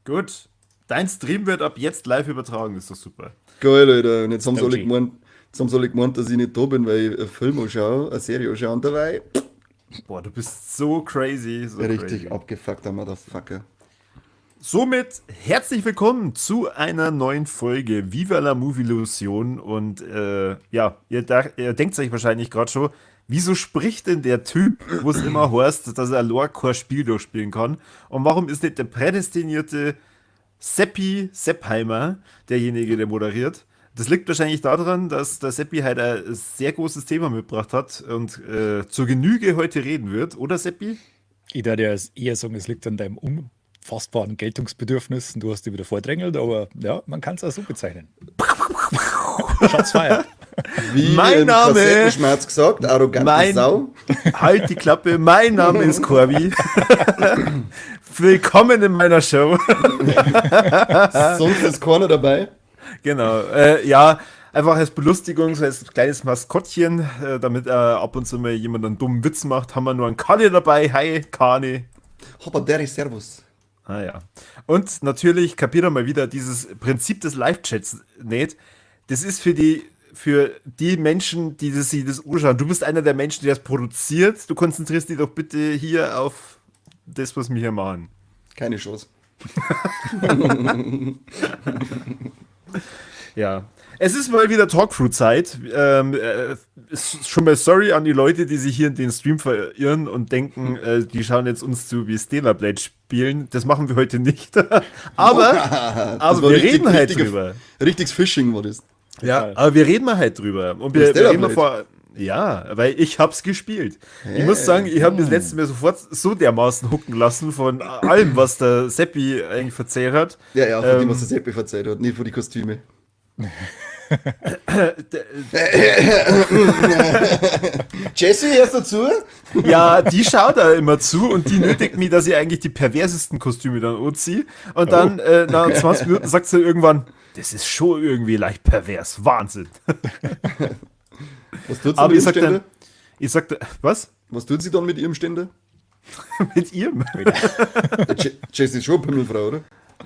Gut. Dein Stream wird ab jetzt live übertragen, ist doch super. Geil, Alter. Und jetzt haben sie alle Okay. gemeint, dass ich nicht da bin, weil ich einen Film anschaue, eine Serie anschaue und dabei Boah, du bist so crazy, so richtig crazy. abgefuckter Motherfucker. Somit herzlich willkommen zu einer neuen Folge Viva la Movie-Illusion. Und ja, ihr denkt euch wahrscheinlich gerade schon, wieso spricht denn der Typ, wo es immer heißt, dass er kein Spiel durchspielen kann? Und warum ist nicht der prädestinierte Seppi Seppheimer derjenige, der moderiert? Das liegt wahrscheinlich daran, dass der Seppi halt ein sehr großes Thema mitgebracht hat und zur Genüge heute reden wird, oder Seppi? Ich würde ja eher sagen, es liegt an deinem unfassbaren Geltungsbedürfnis und du hast dich wieder vordrängelt, aber ja, man kann es auch so bezeichnen. Schatz feiert. Wie Mein im Name- Kassettenschmerz gesagt, arrogante Mein- Sau. Halt die Klappe, mein Name ist Corby. Willkommen in meiner Show. Sonst ist keiner dabei. Genau, ja, einfach als Belustigung, so als kleines Maskottchen, damit ab und zu mal jemand einen dummen Witz macht, haben wir nur einen Kane dabei. Hi, Kane. Hoppa, Derry, Servus. Ah ja. Und natürlich kapiert er mal wieder dieses Prinzip des Live-Chats nicht. Das ist für die Menschen, die sich das anschauen. Du bist einer der Menschen, die das produziert. Du konzentrierst dich doch bitte hier auf das, was wir hier machen. Keine Chance. Ja. Es ist mal wieder Talkthrough-Zeit. Ist schon mal sorry an die Leute, die sich hier in den Stream verirren und denken, die schauen jetzt uns zu, wie Stellar Blade spielen. Das machen wir heute nicht. aber Das war wir reden halt richtiges- drüber. Richtiges Phishing war das. Ja, aber wir reden mal halt drüber. Und wir Stellar reden mal Blade. ja, weil ich hab's gespielt. Ich muss sagen, ich habe das letzte Mal sofort so dermaßen hucken lassen von allem, was der Seppi eigentlich erzählt hat. Ja, von dem, was der Seppi verzeiht hat, nicht von die Kostüme. Jesse, hörst du zu? Ja, die schaut da immer zu und die nötigt mich, dass ich eigentlich die perversesten Kostüme dann anziehe. Und dann nach 20 Minuten sagt sie irgendwann, das ist schon irgendwie leicht pervers. Wahnsinn. Was tut sie Aber mit ich ihrem sag dann, Ständer? was? Was tut sie dann mit ihrem Ständer? Mit ihm? Jesse ist schon eine Pimmelfrau, oder?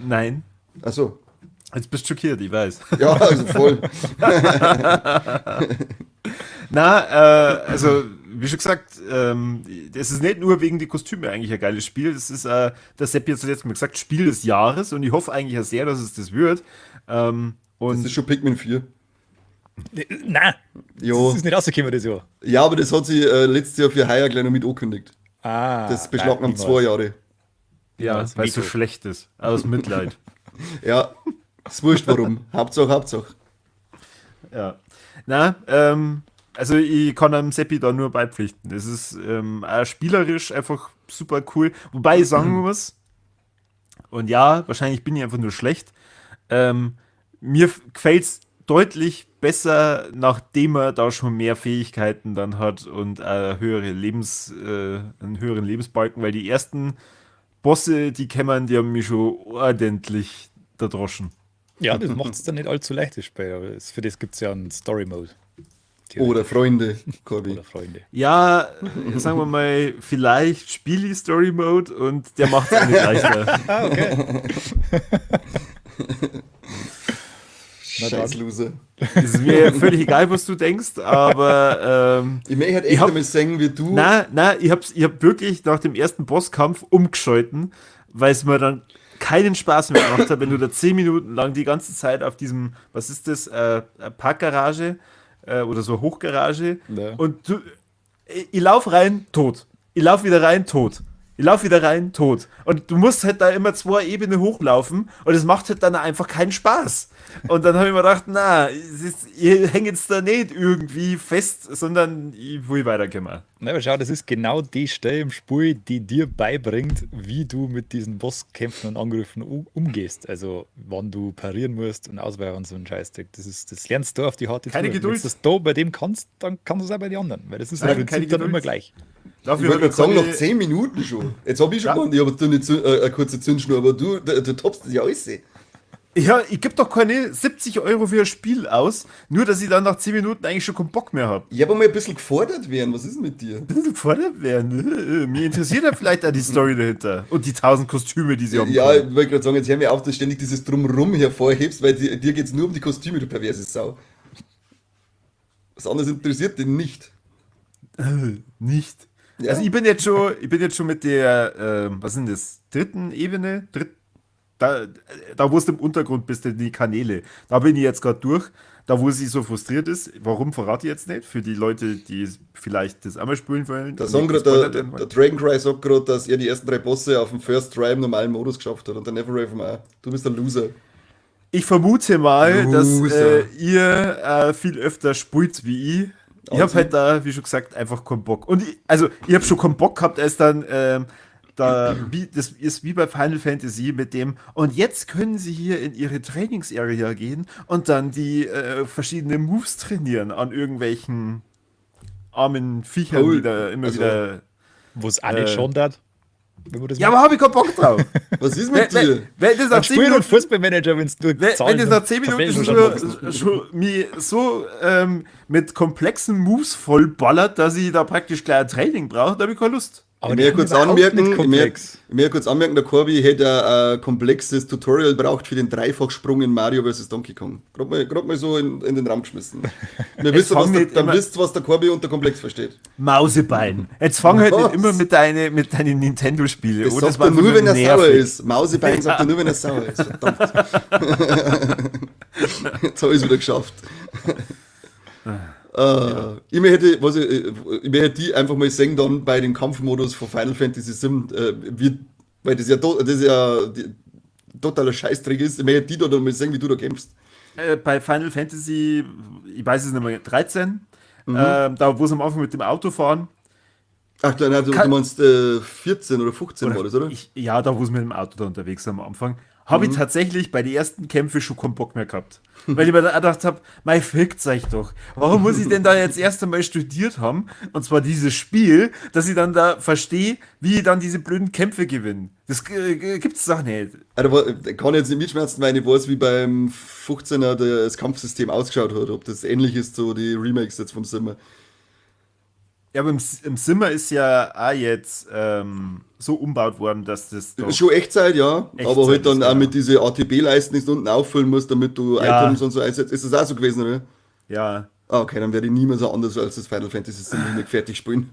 Nein. Achso. Jetzt bist du schockiert, ich weiß. Ja, also voll. Na, also, wie schon gesagt, es ist nicht nur wegen die Kostüme eigentlich ein geiles Spiel. Das ist, der Sepp jetzt letztes Mal gesagt, Spiel des Jahres und ich hoffe eigentlich auch sehr, dass es das wird. Das Und ist schon Pikmin 4. Nein, Jo. das ist nicht rausgekommen das Jahr. Ja, aber das hat sie letztes Jahr für heuer gleich noch mit angekündigt. Das beschlagnahmt 2 Jahre. ja, das weil es so Veto. schlecht ist. Aus Mitleid. Ja, ist wurscht warum. Hauptsache. Ja. Na, also ich kann einem Seppi da nur beipflichten. Es ist auch spielerisch einfach super cool. Wobei ich sagen muss, und ja, wahrscheinlich bin ich einfach nur schlecht, mir gefällt es deutlich besser, nachdem er da schon mehr Fähigkeiten dann hat und einen höheren Lebensbalken, weil die ersten Bosse, die kämmern, die haben mich schon ordentlich erdroschen. Ja, das macht es dann nicht allzu leicht, das Spiel, aber für das gibt es ja einen Story-Mode. Oder Freunde, Corby. Oder Freunde. Ja, sagen wir mal, vielleicht spiele ich Story Mode und der macht es auch nicht leichter. Ah, okay. Scheiß Loser. Es ist mir völlig egal, was du denkst, aber Ich möchte halt Ich echt hab- einmal sagen, wie du. ich hab wirklich nach dem ersten Bosskampf umgeschalten, weil es mir dann keinen Spaß mehr gemacht hat, wenn du da 10 Minuten lang die ganze Zeit auf diesem, was ist das, Parkgarage oder so Hochgarage Ja. und ich lauf rein, tot. Ich lauf wieder rein, tot. Ich lauf wieder rein, tot. Und du musst halt da immer 2 Ebenen hochlaufen und es macht halt dann einfach keinen Spaß. Und dann habe ich mir gedacht, ihr hängt jetzt da nicht irgendwie fest, sondern ich will weiterkommen. Na, aber schau, das ist genau die Stelle im Spiel, die dir beibringt, wie du mit diesen Bosskämpfen und Angriffen umgehst. Also, wann du parieren musst und ausweichen und so ein Scheißdreck. Das lernst du auf die harte Keine Tour. Geduld. Wenn du das da bei dem kannst, dann kannst du es auch bei den anderen. Weil das ist Nein, im keine Prinzip dann Geduld. immer gleich. Dafür Ich wollte hab gerade sagen, keine- nach 10 Minuten schon. Jetzt habe ich schon Ja. gemeint, ich habe eine kurze Zündschnur, aber du toppst das ja alles. Ja, ich gebe doch keine 70 Euro für ein Spiel aus, nur dass ich dann nach 10 Minuten eigentlich schon keinen Bock mehr habe. Ja, aber mal ein bisschen gefordert werden. Was ist denn mit dir? Bisschen gefordert werden. Mir interessiert ja vielleicht auch die Story dahinter. Und die 1000 Kostüme, die sie haben. Ja, ich wollte gerade sagen, jetzt hör mir auf, dass du ständig dieses Drumrum hervorhebst, weil dir geht es nur um die Kostüme, du perverse Sau. Was anderes interessiert dich nicht. Nicht. Ja. Also ich bin jetzt schon mit der, was sind das, dritten Ebene? Da wo es im Untergrund bist, die Kanäle. Da bin ich jetzt gerade durch. Da wo sie so frustriert ist. Warum verrate ich jetzt nicht? Für die Leute, die vielleicht das einmal spielen wollen. Der, und nicht gespoilert werden der wollen. Dragoncry sagt gerade, dass er die ersten 3 Bosse auf dem First Try im normalen Modus geschafft hat und der Neverraven auch. Du bist ein Loser. Ich vermute mal, dass Loser. ihr viel öfter spielt wie ich. Ich habe Also. halt da, wie schon gesagt, einfach keinen Bock. Und ich habe schon keinen Bock gehabt, als dann das ist wie bei Final Fantasy mit dem, und jetzt können sie hier in ihre Trainingsarea gehen und dann die verschiedenen Moves trainieren an irgendwelchen armen Viechern, Cool. die da immer Also, wieder. Wo es auch nicht schon hat. Wenn man das Ja, aber habe ich keinen Bock drauf. Was ist mit dir? Wenn das nach 10 Spiel und Minuten Fußballmanager, wenn es nur Wenn das nach 10 Minuten schon mich so mit komplexen Moves vollballert, dass ich da praktisch gleich ein Training brauche, da habe ich keine Lust. Aber Ich die möchte haben kurz überhaupt anmerken, nicht komplex. der Corby hätte ein komplexes Tutorial braucht für den Dreifachsprung in Mario vs. Donkey Kong. Gerade mal so in den Raum geschmissen. Wir wissen, fang was der Corby unter komplex versteht. Mausebein. Jetzt fang halt Was? nicht immer mit deinen Nintendo-Spielen. Das sagt er nur, wenn er sauer ist. Mausebein sagt er nur, wenn er sauer ist. Verdammt. Jetzt habe ich es wieder geschafft. Ich möchte die einfach mal sehen dann bei dem Kampfmodus von Final Fantasy VII, weil das ja totaler Scheißdreck ist. Ich möchte die da dann mal sehen, wie du da kämpfst. Bei Final Fantasy, ich weiß es nicht mehr, 13, da wo es am Anfang mit dem Auto fahren. Ach, du meinst 14 oder 15 war das, oder? Ja, da wo es mit dem Auto da unterwegs sind am Anfang. Habe ich tatsächlich bei den ersten Kämpfen schon keinen Bock mehr gehabt. Weil ich mir da gedacht habe, mei, fickt euch doch. Warum muss ich denn da jetzt erst einmal studiert haben? Und zwar dieses Spiel, dass ich dann da verstehe, wie ich dann diese blöden Kämpfe gewinne. Das gibt's doch nicht. Ich kann jetzt nicht mitschmerzen, weil ich weiß, wie beim 15er das Kampfsystem ausgeschaut hat. Ob das ähnlich ist, so die Remakes jetzt vom Simmer. Ja, aber im Simmer ist ja auch jetzt so umbaut worden, dass das doch Schon Echtzeit, ja. Echtzeit aber halt dann ist, auch ja. mit diesen ATB-Leisten, die du unten auffüllen musst, damit du Ja. Items und so einsetzt. Ist das auch so gewesen, oder? ja. Ah, okay, dann werde ich nie mehr so anders als das Final Fantasy VII fertig spielen.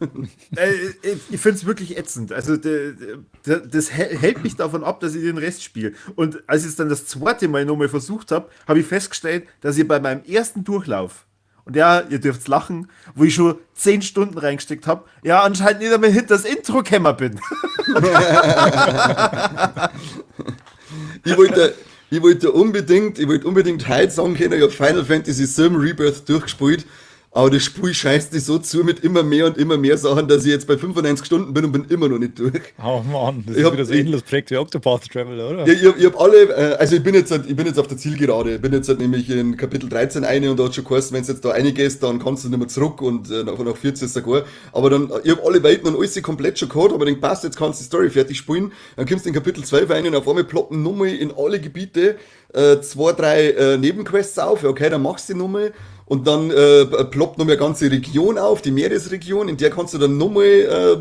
Ich finde es wirklich ätzend. Also das hält mich davon ab, dass ich den Rest spiele. Und als ich es dann das zweite Mal nochmal versucht habe, habe ich festgestellt, dass ich bei meinem ersten Durchlauf, und ja, ihr dürft lachen, wo ich schon 10 Stunden reingesteckt habe, ja, anscheinend nicht einmal hinter das Intro gekommen bin. Ich wollte unbedingt heute sagen können, ich habe Final Fantasy VII Rebirth durchgespielt, aber das Spiel scheißt dich so zu mit immer mehr und immer mehr Sachen, dass ich jetzt bei 95 Stunden bin und bin immer noch nicht durch. Oh Mann, das Ich ist hab- wieder so ein ähnliches Projekt wie Octopath Traveler, oder? Ja, ich hab alle, also ich bin jetzt auf der Zielgerade. Ich bin jetzt nämlich in Kapitel 13 eine und da hat schon geheißen, wenn du jetzt da reingehst, dann kannst du nicht mehr zurück und nach 14 sogar. Aber dann, ich habe alle Welten und alles komplett schon gehabt, aber ich denk, passt, jetzt kannst du die Story fertig spielen. Dann kommst du in Kapitel 12 rein und auf einmal ploppen nochmal in alle Gebiete 2, 3 Nebenquests auf. Ja, okay, dann machst du die nochmal. Und dann ploppt noch mal eine ganze Region auf, die Meeresregion, in der kannst du dann nochmal,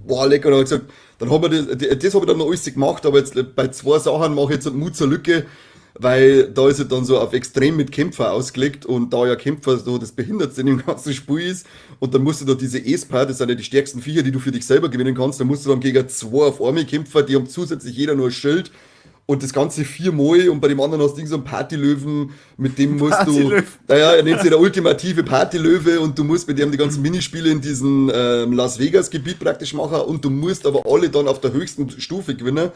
boah, lecker, da hab ich gesagt, dann haben wir das habe ich dann noch alles gemacht, aber jetzt bei 2 Sachen mache ich jetzt Mut zur Lücke, weil da ist es dann so auf extrem mit Kämpfer ausgelegt und da ja Kämpfer so das Behindertste in dem ganzen Spiel ist und dann musst du da diese Esper, das sind ja die stärksten Viecher, die du für dich selber gewinnen kannst, dann musst du dann gegen 2 auf Army Kämpfer, die haben zusätzlich jeder nur ein Schild. Und das Ganze 4-mal und bei dem anderen hast du so einen Partylöwen, mit dem musst Partylöwen. du, naja, er nennt sich der ultimative Partylöwe und du musst mit dem die ganzen Minispiele in diesem Las Vegas Gebiet praktisch machen und du musst aber alle dann auf der höchsten Stufe gewinnen.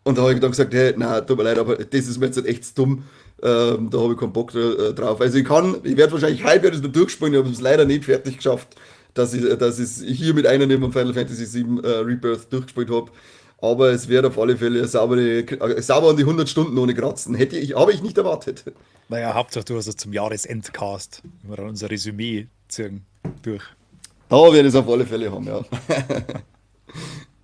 Und da habe ich dann gesagt, hey, na, tut mir leid, aber das ist mir jetzt echt dumm. Da habe ich keinen Bock drauf. Also ich werde wahrscheinlich heute das noch durchspielen, ich habe es leider nicht fertig geschafft, dass ich hier mit einer neben Final Fantasy VII Rebirth durchgespielt habe. Aber es wird auf alle Fälle sauber an die 100 Stunden ohne Kratzen. Habe ich nicht erwartet. Naja, Hauptsache du hast es zum Jahresendcast. Wenn wir dann unser Resümee ziehen durch. Da werde ich es auf alle Fälle haben, ja.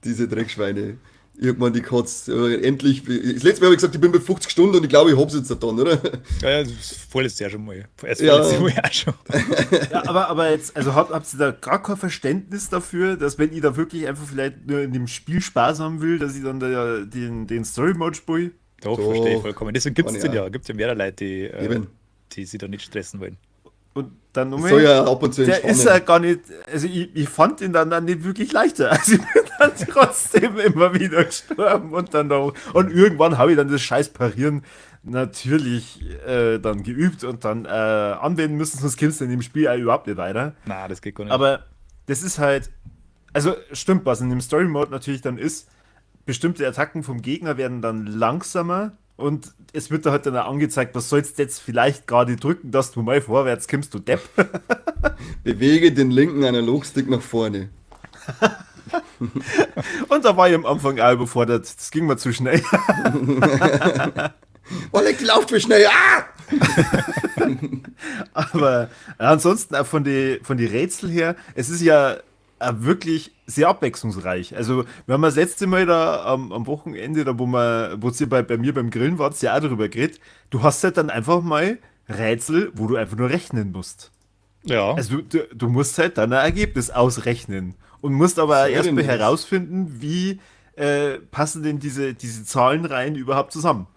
Diese Dreckschweine. Irgendwann die Katz. Endlich. Das letzte Mal habe ich gesagt, ich bin bei 50 Stunden und ich glaube, ich hab's jetzt dann, oder? Ja, das vorletztes Jahr schon mal. Ja. Vorletztes Jahr auch schon. Ja, aber jetzt, also habt ihr da gar kein Verständnis dafür, dass wenn ich da wirklich einfach vielleicht nur in dem Spiel Spaß haben will, dass ich dann da den Story-Mode spiele? Doch, Doch. verstehe ich vollkommen. Deswegen gibt es Kann den ich ja. Gibt es ja mehrere Leute, Eben. die sich da nicht stressen wollen. Und dann Das nochmal, soll ja ab und zu der ist ja gar nicht, also ich fand ihn dann nicht wirklich leichter. Also ich bin dann trotzdem immer wieder gestorben und dann noch, und irgendwann habe ich dann das scheiß Parieren natürlich dann geübt und dann anwenden müssen, sonst kommst du in dem Spiel auch überhaupt nicht weiter. Na, das geht gar nicht. Aber das ist halt, also stimmt, was in dem Story-Mode natürlich dann ist, bestimmte Attacken vom Gegner werden dann langsamer und es wird da halt dann auch angezeigt, was sollst du jetzt vielleicht gerade drücken, dass du mal vorwärts kommst, du Depp. Bewege den linken Analogstick nach vorne. Und da war ich am Anfang auch überfordert, das ging mir zu schnell. Oh, leck, die lauft mir schnell. Ah! Aber ansonsten auch von die Rätsel her, es ist ja wirklich sehr abwechslungsreich. Also, wir haben das letzte Mal da am Wochenende, da wo ihr bei mir beim Grillen wart, ja auch darüber geredet, du hast halt dann einfach mal Rätsel, wo du einfach nur rechnen musst. Ja. Also, du musst halt dann ein Ergebnis ausrechnen und musst aber Was soll erstmal denn das? herausfinden, wie passen denn diese Zahlenreihen überhaupt zusammen.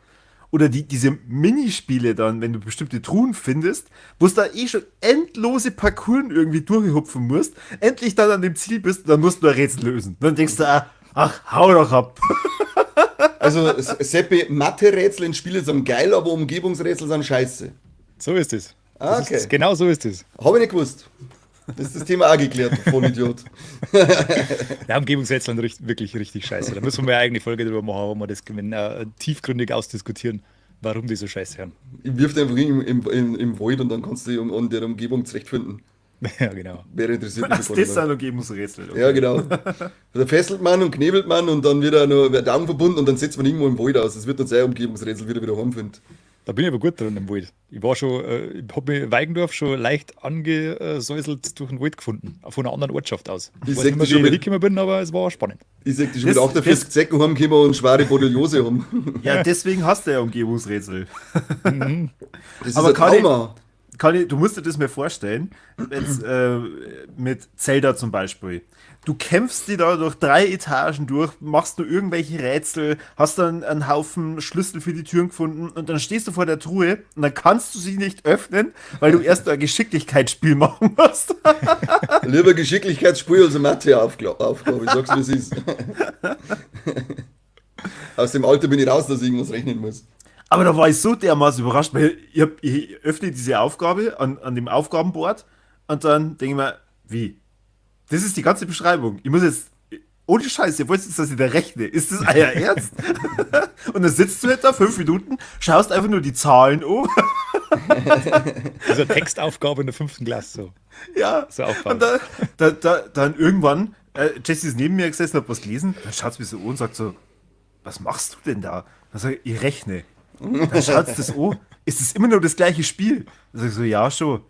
Oder diese Minispiele dann, wenn du bestimmte Truhen findest, wo du da eh schon endlose Parcours irgendwie durchhupfen musst, endlich dann an dem Ziel bist, dann musst du ein Rätsel lösen. Dann denkst du, ach, hau doch ab. Also, Seppi, Mathe-Rätsel in Spielen sind geil, aber Umgebungsrätsel sind scheiße. So ist es. Ah, Das okay. ist, genau so ist es. Habe ich nicht gewusst. Das ist das Thema auch geklärt, du Vollidiot. Ja, Umgebungsrätsel sind wirklich richtig scheiße. Da müssen wir mal eine eigene Folge drüber machen, wo wir das tiefgründig ausdiskutieren, warum die so scheiße sind. Ich wirf dir einfach im Wald und dann kannst du dich an der Umgebung zurechtfinden. Ja, genau. Wäre interessiert Das mich ist ein Umgebungsrätsel. Ja, genau. Da fesselt man und knebelt man und dann wird noch der Daumen verbunden und dann setzt man irgendwo im Wald aus. Das wird dann sein Umgebungsrätsel wieder heimfindet. Da bin ich aber gut drin im Wald. Ich war schon, ich habe mir Weigendorf schon leicht angesäuselt durch den Wald gefunden. Von einer anderen Ortschaft aus. Ich Ich weiß sag nicht mehr, dir wie schon ich mit- hingekommen bin, aber es war spannend. Ich sag dir schon wieder Das- 48 Zecken heimgekommen und schwere Borreliose haben. Ja, deswegen hast du ja Umgebungsrätsel. Das Aber ist ein Trauma. Du musst dir das mir vorstellen, jetzt, mit Zelda zum Beispiel. Du kämpfst die da durch 3 Etagen durch, machst nur irgendwelche Rätsel, hast dann einen Haufen Schlüssel für die Türen gefunden und dann stehst du vor der Truhe und dann kannst du sie nicht öffnen, weil du erst ein Geschicklichkeitsspiel machen musst. Lieber Geschicklichkeitsspiel als eine Mathe-Aufgabe. Ich sag's, wie es ist. Aus dem Alter bin ich raus, dass ich irgendwas rechnen muss. Aber da war ich so dermaßen überrascht, weil ich öffne diese Aufgabe an dem Aufgabenboard und dann denke ich mir, wie? Das ist die ganze Beschreibung. Ich muss jetzt, ohne Scheiß, ihr wollt jetzt, dass ich da rechne. Ist das euer Ernst? Und dann sitzt du halt da 5 Minuten, schaust einfach nur die Zahlen um. Also eine Textaufgabe in der 5. Klasse. So. Ja. So aufbauen. Und dann irgendwann, Jesse ist neben mir gesessen, hat was gelesen, dann schaut es mich so an und sagt so, was machst du denn da? Dann sag ich rechne. Dann schaut es das an, ist es immer nur das gleiche Spiel? Dann sag ich so, ja, schon.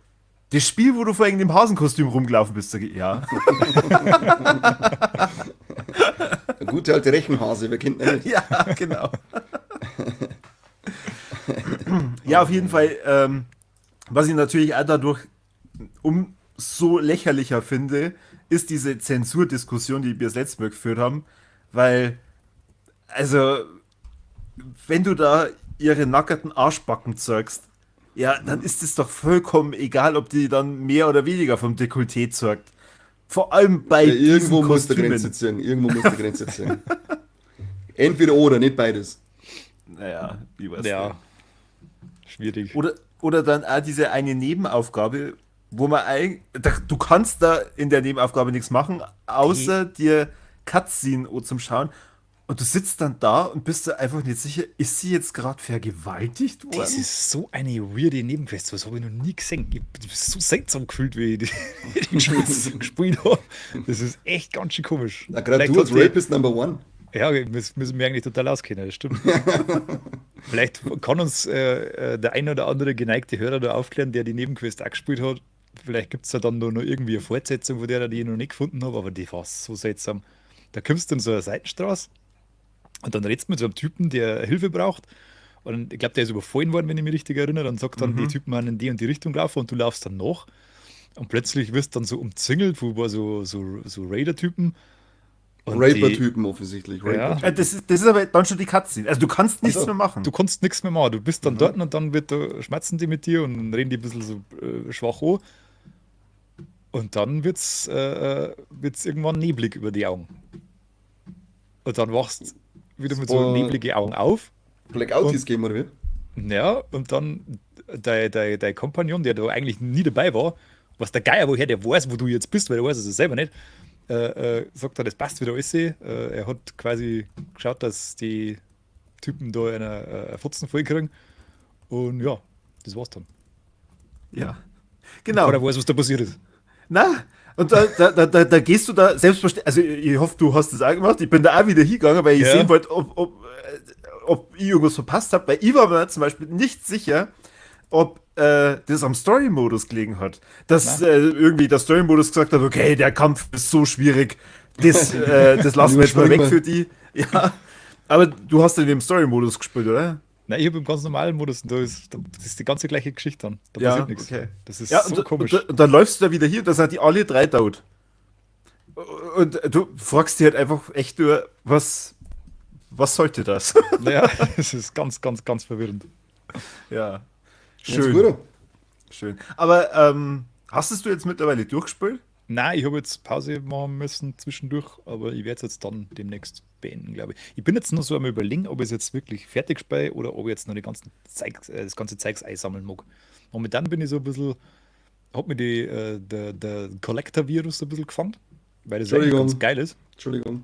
Das Spiel, wo du vorhin in dem Hasenkostüm rumgelaufen bist, sag ich, ja. Eine gute alte Rechenhase, wer kennt ihn nicht? Ja, genau. Ja, auf jeden Fall, was ich natürlich auch dadurch umso lächerlicher finde, ist diese Zensurdiskussion, die wir das letzte Mal geführt haben, weil, also, wenn du da ihre nackerten Arschbacken zeigst, ja, dann ist es doch vollkommen egal, ob die dann mehr oder weniger vom Dekolleté zeigt. Vor allem bei Ja, irgendwo diesen muss die Kostümen. Grenze ziehen. Irgendwo muss die Grenze ziehen. Entweder oder, nicht beides. Naja, wie was Ja, schwierig. Oder dann auch diese eine Nebenaufgabe, wo man du kannst da in der Nebenaufgabe nichts machen, außer dir Cutscene zum Schauen. Und du sitzt dann da und bist dir einfach nicht sicher, ist sie jetzt gerade vergewaltigt worden? Das ist so eine weirde Nebenquest, das habe ich noch nie gesehen. Ich bin so seltsam gefühlt, wie ich die Scheiße gespielt habe. Das ist echt ganz schön komisch. Na, gerade Vielleicht du als hat die- Rapist Number One. Ja, wir müssen wir eigentlich total auskennen, das stimmt. Vielleicht kann uns der ein oder andere geneigte Hörer da aufklären, der die Nebenquest auch gespielt hat. Vielleicht gibt es ja dann noch irgendwie eine Fortsetzung, von der die ich noch nicht gefunden habe, aber die war so seltsam. Da kommst du in so eine Seitenstraße Und dann redst du mit so einem Typen, der Hilfe braucht. Und ich glaube, der ist überfallen worden, wenn ich mich richtig erinnere. Und sagt dann, die Typen waren in die und die Richtung laufen und du laufst dann nach. Und plötzlich wirst du dann so umzingelt, wo war so Raider-Typen. Und Raper-Typen offensichtlich. Ja. Raper-Typen. Das ist aber dann schon die Cutscene. Also du kannst nichts Also, mehr machen. du kannst nichts mehr machen. Du bist dann dort und dann schmatzen die mit dir und reden die ein bisschen so schwach an. Und dann wird's irgendwann neblig über die Augen. Und dann wachst wieder mit so war- nebligen Augen auf. Blackout ist gegeben, oder wie? Ja, und dann dein Kompagnon, der da eigentlich nie dabei war, was der Geier, woher der weiß, wo du jetzt bist, weil der weiß es selber nicht, sagt er, das passt wieder alles. Er hat quasi geschaut, dass die Typen da eine Fotzen voll kriegen. Und ja, das war's dann. Ja. Genau. Oder weiß, was da passiert ist. Na, und da gehst du da selbstverständlich, also ich hoffe, du hast das auch gemacht, ich bin da auch wieder hingegangen, weil ich Ja. sehen wollte, ob ich irgendwas verpasst habe, weil ich war mir zum Beispiel nicht sicher, ob das am Story-Modus gelegen hat. Dass irgendwie der Story-Modus gesagt hat, okay, der Kampf ist so schwierig, das lassen wir jetzt mal weg für die. Ja, aber du hast in dem Story-Modus gespielt, oder? Nein, ich habe im ganz normalen Modus, und das ist die ganze gleiche Geschichte dann. Da Ja, passiert nichts. okay. Das ist Ja, so und, komisch. und dann läufst du da wieder hier, da sind die alle drei tot. Und du fragst dich halt einfach echt nur, was sollte das? Naja, es ist ganz, ganz, ganz verwirrend. Ja, Ganz schön. gut. Schön. Aber hast es du jetzt mittlerweile durchgespielt? Nein, ich habe jetzt Pause machen müssen zwischendurch, aber ich werde es jetzt dann demnächst beenden, glaube ich. Ich bin jetzt noch so am Überlegen, ob ich es jetzt wirklich fertig spiele oder ob ich jetzt noch das ganze Zeugs einsammeln mag. Momentan bin ich so ein bisschen, hat mir der Collector-Virus ein bisschen gefangen, weil das eigentlich Entschuldigung. ganz geil ist. Entschuldigung.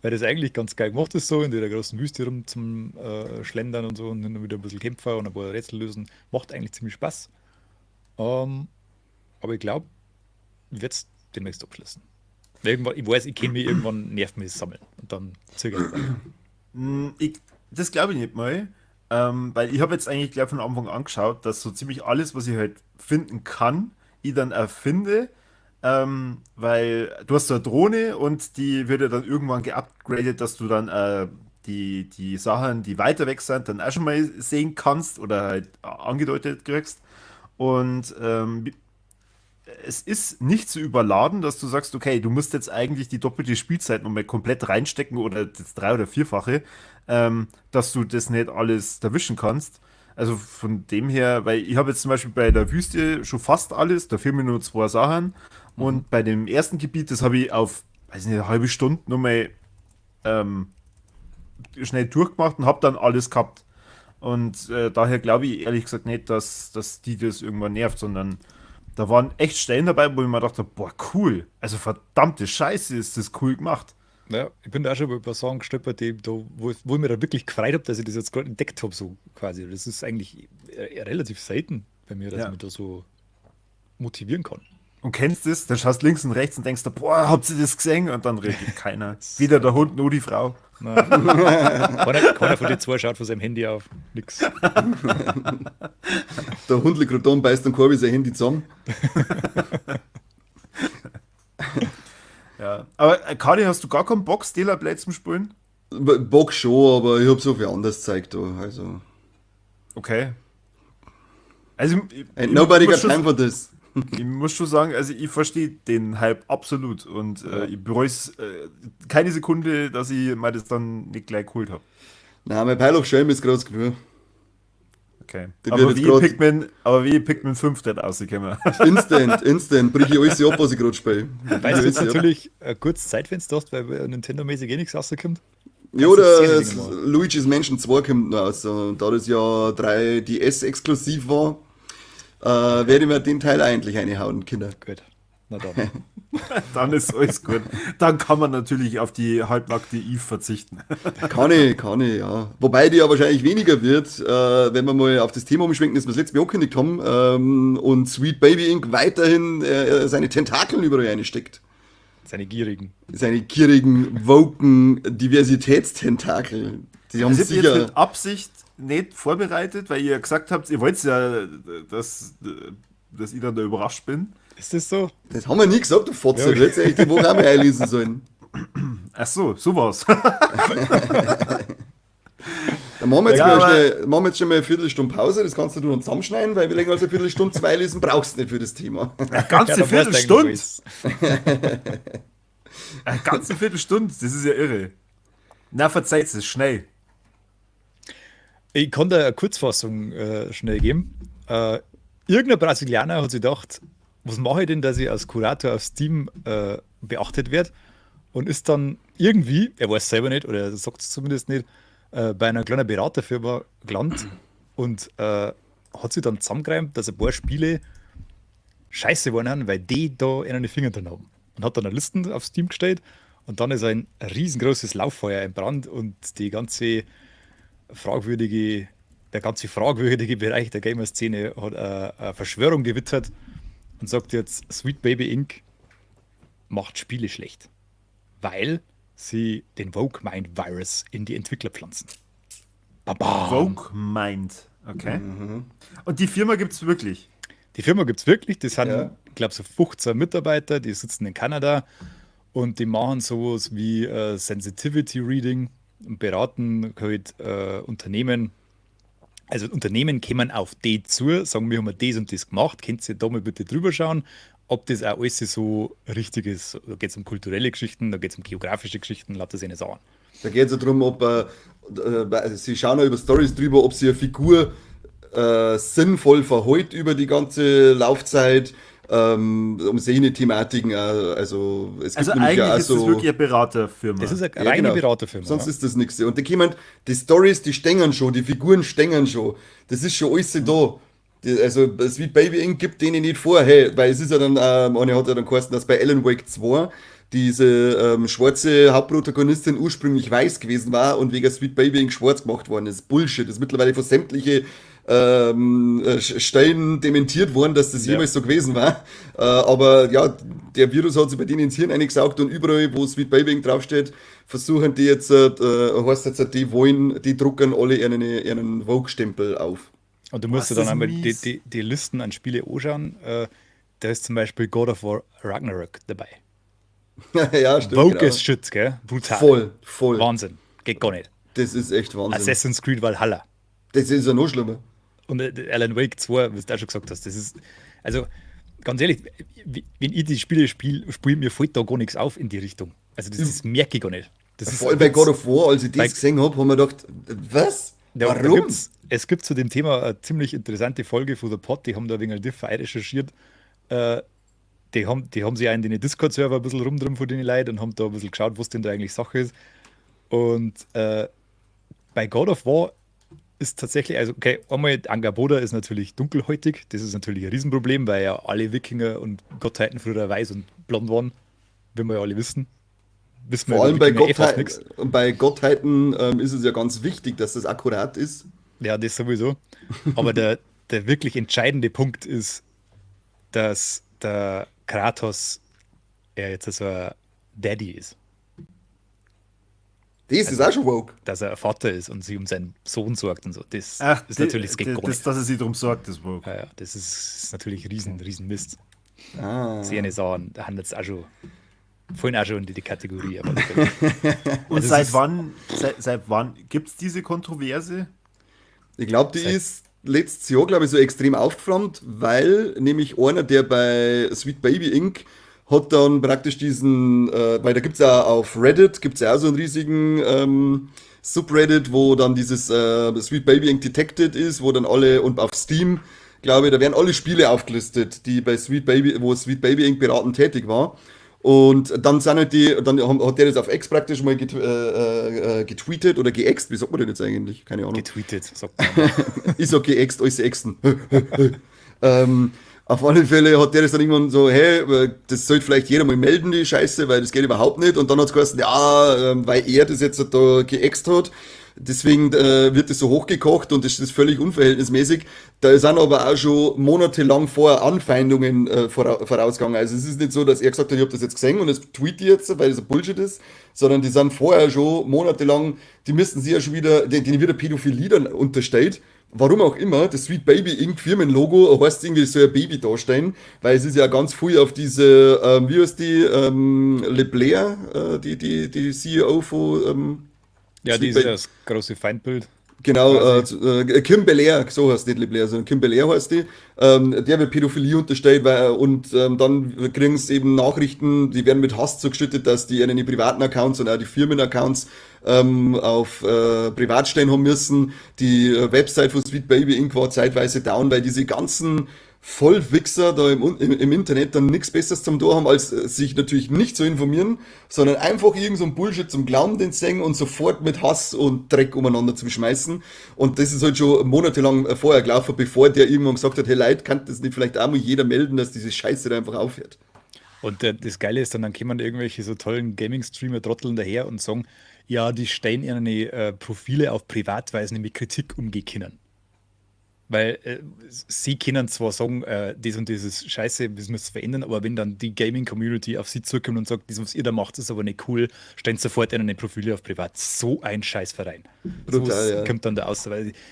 Weil das eigentlich ganz geil gemacht ist, so in der großen Wüste rum zum Schlendern und so und dann wieder ein bisschen Kämpfer und ein paar Rätsel lösen. Macht eigentlich ziemlich Spaß. Aber ich glaube, ich werde es demnächst abschließen. Irgendwann, ich weiß, ich kenne mich irgendwann nervt mich das Sammeln und dann zögere ich es. Das glaube ich nicht mal. Weil ich habe jetzt eigentlich gleich von Anfang an geschaut, dass so ziemlich alles, was ich halt finden kann, ich dann erfinde. Weil du hast so eine Drohne und die wird ja dann irgendwann geupgradet, dass du dann die Sachen, die weiter weg sind, dann auch schon mal sehen kannst oder halt angedeutet kriegst. Und es ist nicht zu überladen, dass du sagst, okay, du musst jetzt eigentlich die doppelte Spielzeit nochmal komplett reinstecken oder das drei- oder vierfache, dass du das nicht alles erwischen kannst. Also von dem her, weil ich habe jetzt zum Beispiel bei der Wüste schon fast alles, da fehlen mir nur zwei Sachen. Und bei dem ersten Gebiet, das habe ich auf, weiß nicht, eine halbe Stunde nochmal schnell durchgemacht und habe dann alles gehabt. Und daher glaube ich ehrlich gesagt nicht, dass die das irgendwann nervt, sondern da waren echt Stellen dabei, wo ich mir dachte, boah, cool. Also verdammte Scheiße, ist das cool gemacht. Ja, ich bin da auch schon über ein paar Sachen gestolpert, wo ich mir da wirklich gefreut habe, dass ich das jetzt gerade entdeckt habe, so quasi. Das ist eigentlich relativ selten bei mir, dass Ja. ich mich da so motivieren kann. Und kennst du das? Dann schaust links und rechts und denkst, boah, habt ihr das gesehen? Und dann redet keiner. Weder der Hund noch die Frau. Nein. keiner von den zwei schaut von seinem Handy auf. Nix. Der Hund liegt gerade da und beißt dann Korbi sein Handy zusammen. Ja. Aber Kali, hast du gar keinen Bock, Stellar Blade zum Spielen? Bock schon, aber ich habe so viel anderes gezeigt da. Also. Okay. Also, Ain't nobody muss got schon- time for this. Ich muss schon sagen, also ich verstehe den Hype absolut und ich bereue es keine Sekunde, dass ich mir das dann nicht gleich geholt habe. Nein, mein Pile of Shame ist gerade das Gefühl. Okay. Der Aber wird wie, jetzt grad- Pikmin 5 nicht rausgekommen. Instant, brich ich alles ab, was ich gerade spiele. Weißt du jetzt natürlich ein kurzes Zeitfenster hast, weil Nintendo-mäßig eh nichts rauskommt? Ja, Kannst du oder sehr viel machen. Luigi's Mansion 2 kommt noch raus. Und da das ja 3DS exklusiv war, werde ich mir den Teil eigentlich reinhauen, Kinder. Gut. Na dann. Dann ist alles gut. Dann kann man natürlich auf die halbnackte Eve verzichten. Kann ich, ja. Wobei die ja wahrscheinlich weniger wird, wenn wir mal auf das Thema umschwenken, das wir das letzte Mal angekündigt haben, und Sweet Baby Inc. weiterhin seine Tentakeln überall reinsteckt. Seine gierigen. Seine gierigen, woken Diversitätstentakel. Die haben Das habt ihr jetzt sicher... mit Absicht nicht vorbereitet, weil ihr gesagt habt, ihr wollt ja, dass ich dann da überrascht bin. Ist das so? Das haben wir nie gesagt, du Fotze. Ja, Du hättest eigentlich die Woche auch mal einlesen sollen. Ach so, sowas. Dann machen wir jetzt, Ja, mal aber- schnell, machen wir jetzt schon mal eine Viertelstunde Pause, das kannst du dann zusammenschneiden, weil wir länger als eine Viertelstunde zwei lesen brauchst du nicht für das Thema. Eine ganze Ja, da weißt du eigentlich, Viertelstunde. wo ist. Eine ganze Viertelstunde, das ist ja irre. Na, verzeiht es, schnell. Ich kann da eine Kurzfassung schnell geben. Irgendein Brasilianer hat sich gedacht, was mache ich denn, dass ich als Kurator auf Steam beachtet werde? Und ist dann irgendwie, er weiß es selber nicht, oder er sagt es zumindest nicht, bei einer kleinen Beraterfirma gelandet und hat sich dann zusammengereimt, dass ein paar Spiele scheiße waren, weil die da in den Finger drin haben. Und hat dann eine Liste auf Steam gestellt und dann ist ein riesengroßes Lauffeuer entbrannt und der ganze fragwürdige Bereich der Gamer-Szene hat eine Verschwörung gewittert und sagt jetzt, Sweet Baby Inc. macht Spiele schlecht, weil sie den Woke Mind Virus in die Entwickler pflanzen. Baba. Vogue Mind. Okay. Und die Firma gibt es wirklich. Die Firma gibt es wirklich, das sind, Ja. ich glaube, so 15 Mitarbeiter, die sitzen in Kanada und die machen sowas wie Sensitivity Reading und beraten halt Unternehmen. Also Unternehmen kommen auf die zu, sagen, wir haben das und das gemacht, könnt ihr da mal bitte drüber schauen, ob das auch alles so richtig ist. Da geht es um kulturelle Geschichten, da geht es um geografische Geschichten, lasst das nicht sagen. Da geht es ja darum, ob sie schauen ja über Stories drüber, ob sie eine Figur sinnvoll verhält über die ganze Laufzeit, um solche Thematiken. Also es gibt Also nämlich eigentlich ja auch ist das so. wirklich eine Beraterfirma. Das ist eine Ja, reine genau. Beraterfirma. Sonst ja. ist das nichts. Und die Stories, die stängern schon, die Figuren stängern schon. Das ist schon alles da. Also Sweet Baby Inc. gibt denen nicht vor, hey, weil es ist ja dann, eine hat ja dann geheißen, dass bei Alan Wake 2 diese schwarze Hauptprotagonistin ursprünglich weiß gewesen war und wegen Sweet Baby Inc. schwarz gemacht worden ist. Bullshit. Das ist mittlerweile von sämtliche Stellen dementiert worden, dass das Ja. jemals so gewesen war. Aber ja, der Virus hat sich bei denen ins Hirn eingesaugt und überall, wo Sweet Baby Inc. draufsteht, versuchen die jetzt, heißt jetzt, die drucken alle ihren Vogue-Stempel auf. Und du musst dir Was, dann das einmal ist mies. die Listen an Spiele anschauen. Da ist zum Beispiel God of War Ragnarok dabei. Ja, stimmt. Vogue genau. ist Shit, gell? Brutal. Voll. Wahnsinn. Geht gar nicht. Das ist echt Wahnsinn. Assassin's Creed Valhalla. Das ist ja noch schlimmer. Und Alan Wake 2, was du auch schon gesagt hast, das ist, also ganz ehrlich, wenn ich die Spiele spiele, mir fällt da gar nichts auf in die Richtung. Also das merke ich gar nicht. Das ist Vor allem bei God of War, als ich bei- das gesehen habe, haben wir gedacht, was? Ja, da Warum? es gibt zu dem Thema eine ziemlich interessante Folge von The Pod, die haben da wegen der recherchiert. Die haben sich auch in den Discord-Server ein bisschen rumdrum von den Leuten und haben da ein bisschen geschaut, was denn da eigentlich Sache ist. Und bei God of War ist tatsächlich, also okay, einmal Angaboda ist natürlich dunkelhäutig, das ist natürlich ein Riesenproblem, weil ja alle Wikinger und Gottheiten früher weiß und blond waren, wie wir ja alle wissen. Wissen wir Vor allem über bei, Wikinger fast nichts. bei Gottheiten ist es ja ganz wichtig, dass das akkurat ist. Ja, das sowieso. Aber der wirklich entscheidende Punkt ist, dass der Kratos jetzt so ein Daddy ist. Das ist auch schon woke. Dass er ein Vater ist und sich um seinen Sohn sorgt und so. Das Ach, ist natürlich, das geht gar nicht. dass er sich darum sorgt, das Vogue. Ja, das ist natürlich riesen Mist. Ah. Sie eine Sachen, da handelt es auch schon, fallen auch schon in die Kategorie. Aber Und Also seit es ist- seit wann gibt es diese Kontroverse? Ich glaube, die ist letztes Jahr, glaube ich, so extrem aufgeflammt, weil nämlich einer, der bei Sweet Baby Inc. hat dann praktisch diesen, weil da gibt es ja auf Reddit, gibt es ja auch so einen riesigen Subreddit, wo dann dieses Sweet Baby Inc. Detected ist, wo dann alle, und auf Steam, glaube ich, da werden alle Spiele aufgelistet, die bei wo Sweet Baby Inc. beratend tätig war. Und dann sind halt hat der das auf X praktisch mal getweetet oder geäxt, wie sagt man denn jetzt eigentlich? Keine Ahnung. getweetet, sagt man. Ist okay, geäxt, alles äxten. Auf alle Fälle hat der das dann irgendwann so, hey, das sollte vielleicht jeder mal melden, die Scheiße, weil das geht überhaupt nicht. Und dann hat es geheißen, ja, weil er das jetzt da geäxt hat, deswegen wird das so hochgekocht und das ist völlig unverhältnismäßig. Da sind aber auch schon monatelang vorher Anfeindungen vorausgegangen. Also es ist nicht so, dass er gesagt hat, ich habe das jetzt gesehen und das tweet ich jetzt, weil das ein Bullshit ist, sondern die sind vorher schon monatelang, die müssten sie ja schon wieder, denen wieder Pädophilie dann unterstellt, warum auch immer, das Sweet Baby Inc. Firmenlogo heißt irgendwie so ein Baby darstellen, weil es ist ja ganz früh auf diese, wie heißt die, LeBlair, die CEO von Ja, Sweet die ist Baby. das große Feindbild. Genau, Quasi. Kim Belair, so heißt nicht LeBlair, sondern Kim Belair heißt die. Der wird Pädophilie unterstellt, und dann kriegen sie eben Nachrichten, die werden mit Hass zugeschüttet, dass die ihre privaten Accounts und auch die Firmenaccounts auf privat stellen haben müssen. Die Website von Sweet Baby Inc. war zeitweise down, weil diese ganzen Vollwichser da im Internet dann nichts Besseres zum Tor haben, als sich natürlich nicht zu informieren, sondern einfach irgend so ein Bullshit zum Glauben den singen und sofort mit Hass und Dreck umeinander zu schmeißen. Und das ist halt schon monatelang vorher gelaufen, bevor der irgendwann gesagt hat, hey Leute, kann das nicht vielleicht auch mal jeder melden, dass diese Scheiße da einfach aufhört. Und das Geile ist dann kommen irgendwelche so tollen Gaming-Streamer trotteln daher und sagen, ja, die stellen ihre Profile auf privat, weil sie mit Kritik umgehen können. Weil sie können zwar sagen, das und das ist scheiße, wir müssen es verändern, aber wenn dann die Gaming-Community auf sie zukommt und sagt, das, was ihr da macht, ist aber nicht cool, stellen sie sofort ihre Profile auf privat. So ein Scheißverein. Brutal, So ja. kommt dann da aus.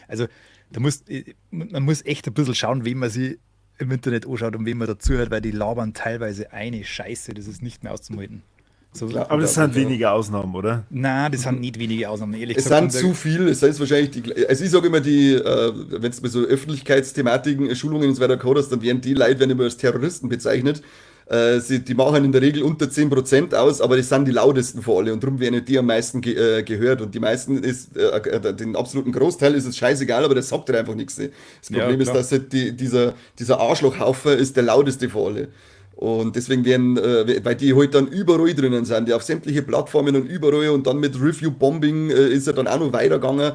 Also man muss echt ein bisschen schauen, wem man sie im Internet anschaut und wem man dazu hört, weil die labern teilweise eine Scheiße, das ist nicht mehr auszuhalten. So, Klar. Aber das sind Ja. wenige Ausnahmen, oder? na, das sind nicht wenige Ausnahmen, ehrlich Es gesagt. sind zu viel, es heißt wahrscheinlich also ich sage immer wenn es bei so Öffentlichkeitsthematiken, Schulungen und so weiter gehört hast, dann werden die Leute werden immer als Terroristen bezeichnet. Die machen in der Regel unter 10% aus, aber das sind die lautesten von alle und darum werden die am meisten gehört und die meisten den absoluten Großteil ist es scheißegal, aber das sagt halt einfach nichts. Ne? Das Ja, Problem ist, klar. dass halt dieser Arschlochhaufen ist der lauteste von alle. Und deswegen werden, weil die halt dann überall drinnen sind, die auf sämtliche Plattformen und überall und dann mit Review-Bombing ist er dann auch noch weitergegangen.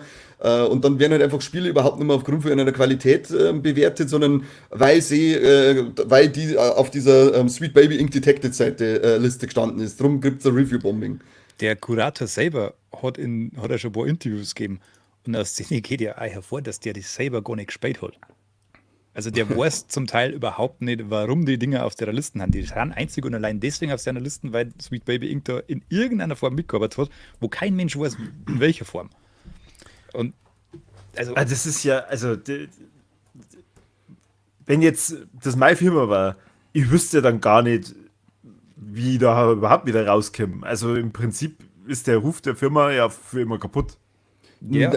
Und dann werden halt einfach Spiele überhaupt nicht mehr aufgrund von ihrer Qualität bewertet, sondern weil die auf dieser Sweet Baby Inc. Detected Seite Liste gestanden ist. Darum gibt es ein Review-Bombing. Der Kurator selber hat ja schon ein paar Interviews gegeben. Und aus denen geht ja auch hervor, dass der das selber gar nicht gespielt hat. Also der weiß zum Teil überhaupt nicht, warum die Dinger auf der Liste haben. Die sind einzig und allein deswegen auf seiner Liste, weil Sweet Baby Inc. da in irgendeiner Form mitgearbeitet hat, wo kein Mensch weiß, in welcher Form. Und also, Das ist ja, wenn jetzt das meine Firma war, ich wüsste ja dann gar nicht, wie da überhaupt wieder rauskommen. Also im Prinzip ist der Ruf der Firma ja für immer kaputt. ja,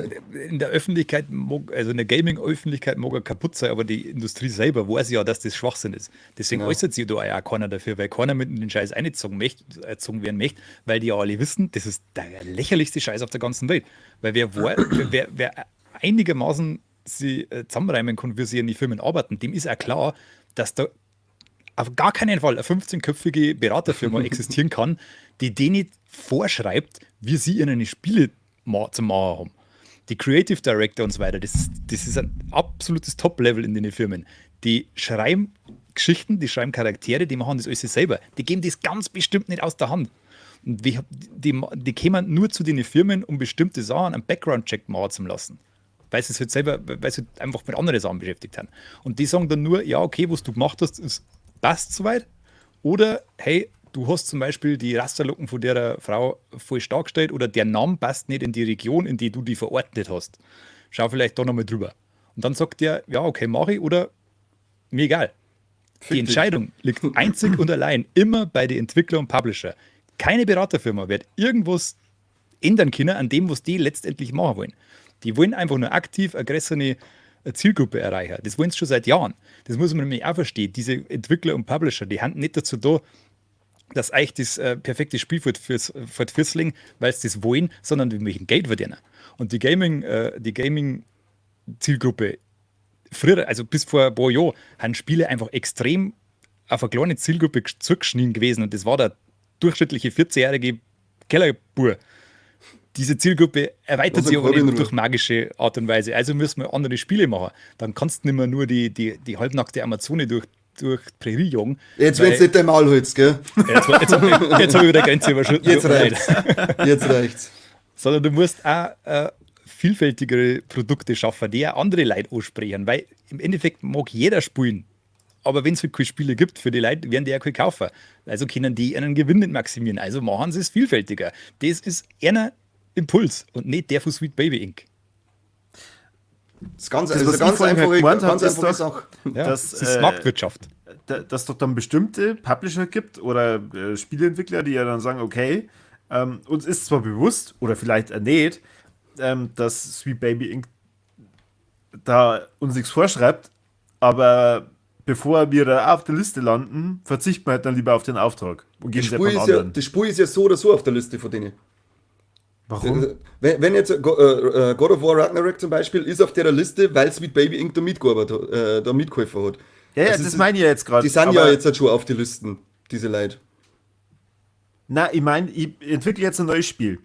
in der Öffentlichkeit, also in der Gaming-Öffentlichkeit mag er kaputt sein, aber die Industrie selber weiß ja, dass das Schwachsinn ist. Deswegen Genau. äußert sich da auch keiner dafür, weil keiner mit in den Scheiß eingezogen werden möchte, weil die ja alle wissen, das ist der lächerlichste Scheiß auf der ganzen Welt. Weil wer einigermaßen sie zusammenreimen kann, wie sie in die Firmen arbeiten, dem ist auch klar, dass da auf gar keinen Fall eine 15-köpfige Beraterfirma existieren kann, die denen nicht vorschreibt, wie sie ihre Spiele zu machen haben. Die Creative Director und so weiter, das ist ein absolutes Top-Level in den Firmen. Die schreiben Geschichten, die schreiben Charaktere, die machen das alles selber. Die geben das ganz bestimmt nicht aus der Hand. Und die kämen nur zu den Firmen, um bestimmte Sachen einen Background-Check machen zu lassen. Weil sie es halt selber, weil sie halt einfach mit anderen Sachen beschäftigt haben. Und die sagen dann nur, ja, okay, was du gemacht hast, passt soweit. Oder, hey, du hast zum Beispiel die Rasterlocken von der Frau voll stark gestellt oder der Name passt nicht in die Region, in die du die verordnet hast. Schau vielleicht da nochmal drüber. Und dann sagt der, ja, okay, mache ich oder mir egal. Die dich. Entscheidung liegt einzig und allein immer bei den Entwickler und Publisher. Keine Beraterfirma wird irgendwas ändern können an dem, was die letztendlich machen wollen. Die wollen einfach nur aktiv aggressive Zielgruppe erreichen. Das wollen sie schon seit Jahren. Das muss man nämlich auch verstehen. Diese Entwickler und Publisher, die haben nicht dazu da, dass eigentlich das perfekte Spiel fürs Fürsling, weil sie das wollen, sondern die möchten Geld verdienen. Und die Gaming-Zielgruppe, früher, also bis vor ein paar Jahren, haben Spiele einfach extrem auf eine kleine Zielgruppe zugeschnitten gewesen. Und das war der durchschnittliche 14-jährige Kellerbur. Diese Zielgruppe erweitert sich aber nicht durch magische Art und Weise. Also müssen wir andere Spiele machen. Dann kannst du nicht mehr nur die halbnackte Amazone durch Prärie jagen. Jetzt, wenn es nicht dein Maul holst, gell? Jetzt habe ich wieder Grenze überschritten. Jetzt reicht's. Jetzt reicht's. Sondern du musst auch vielfältigere Produkte schaffen, die auch andere Leute ansprechen. Weil im Endeffekt mag jeder spielen. Aber wenn es halt keine Spiele gibt für die Leute, werden die ja keine kaufen. Also können die ihren Gewinn nicht maximieren. Also machen sie es vielfältiger. Das ist einer Impuls und nicht der von Sweet Baby Inc. Das ist ganz, Das, also was eine ich vorhin gemeint habe, ganz ist einfache doch, Sache. Ja, dass, das ist Marktwirtschaft. dass doch dann bestimmte Publisher gibt oder Spieleentwickler, die ja dann sagen, okay, uns ist zwar bewusst oder vielleicht nicht, dass Sweet Baby Inc. da uns nichts vorschreibt, aber bevor wir da auf der Liste landen, verzichten wir halt dann lieber auf den Auftrag und geben es jemand anderen. Das Spiel ist ja so oder so auf der Liste von denen. Warum? Wenn jetzt God of War Ragnarok zum Beispiel ist auf der Liste, weil Sweet Baby Inc. da mitgeholfen hat. Ja, Also das meine ich ja jetzt gerade. Die sind ja jetzt halt schon auf die Listen, diese Leute. Na, ich meine, ich entwickle jetzt ein neues Spiel.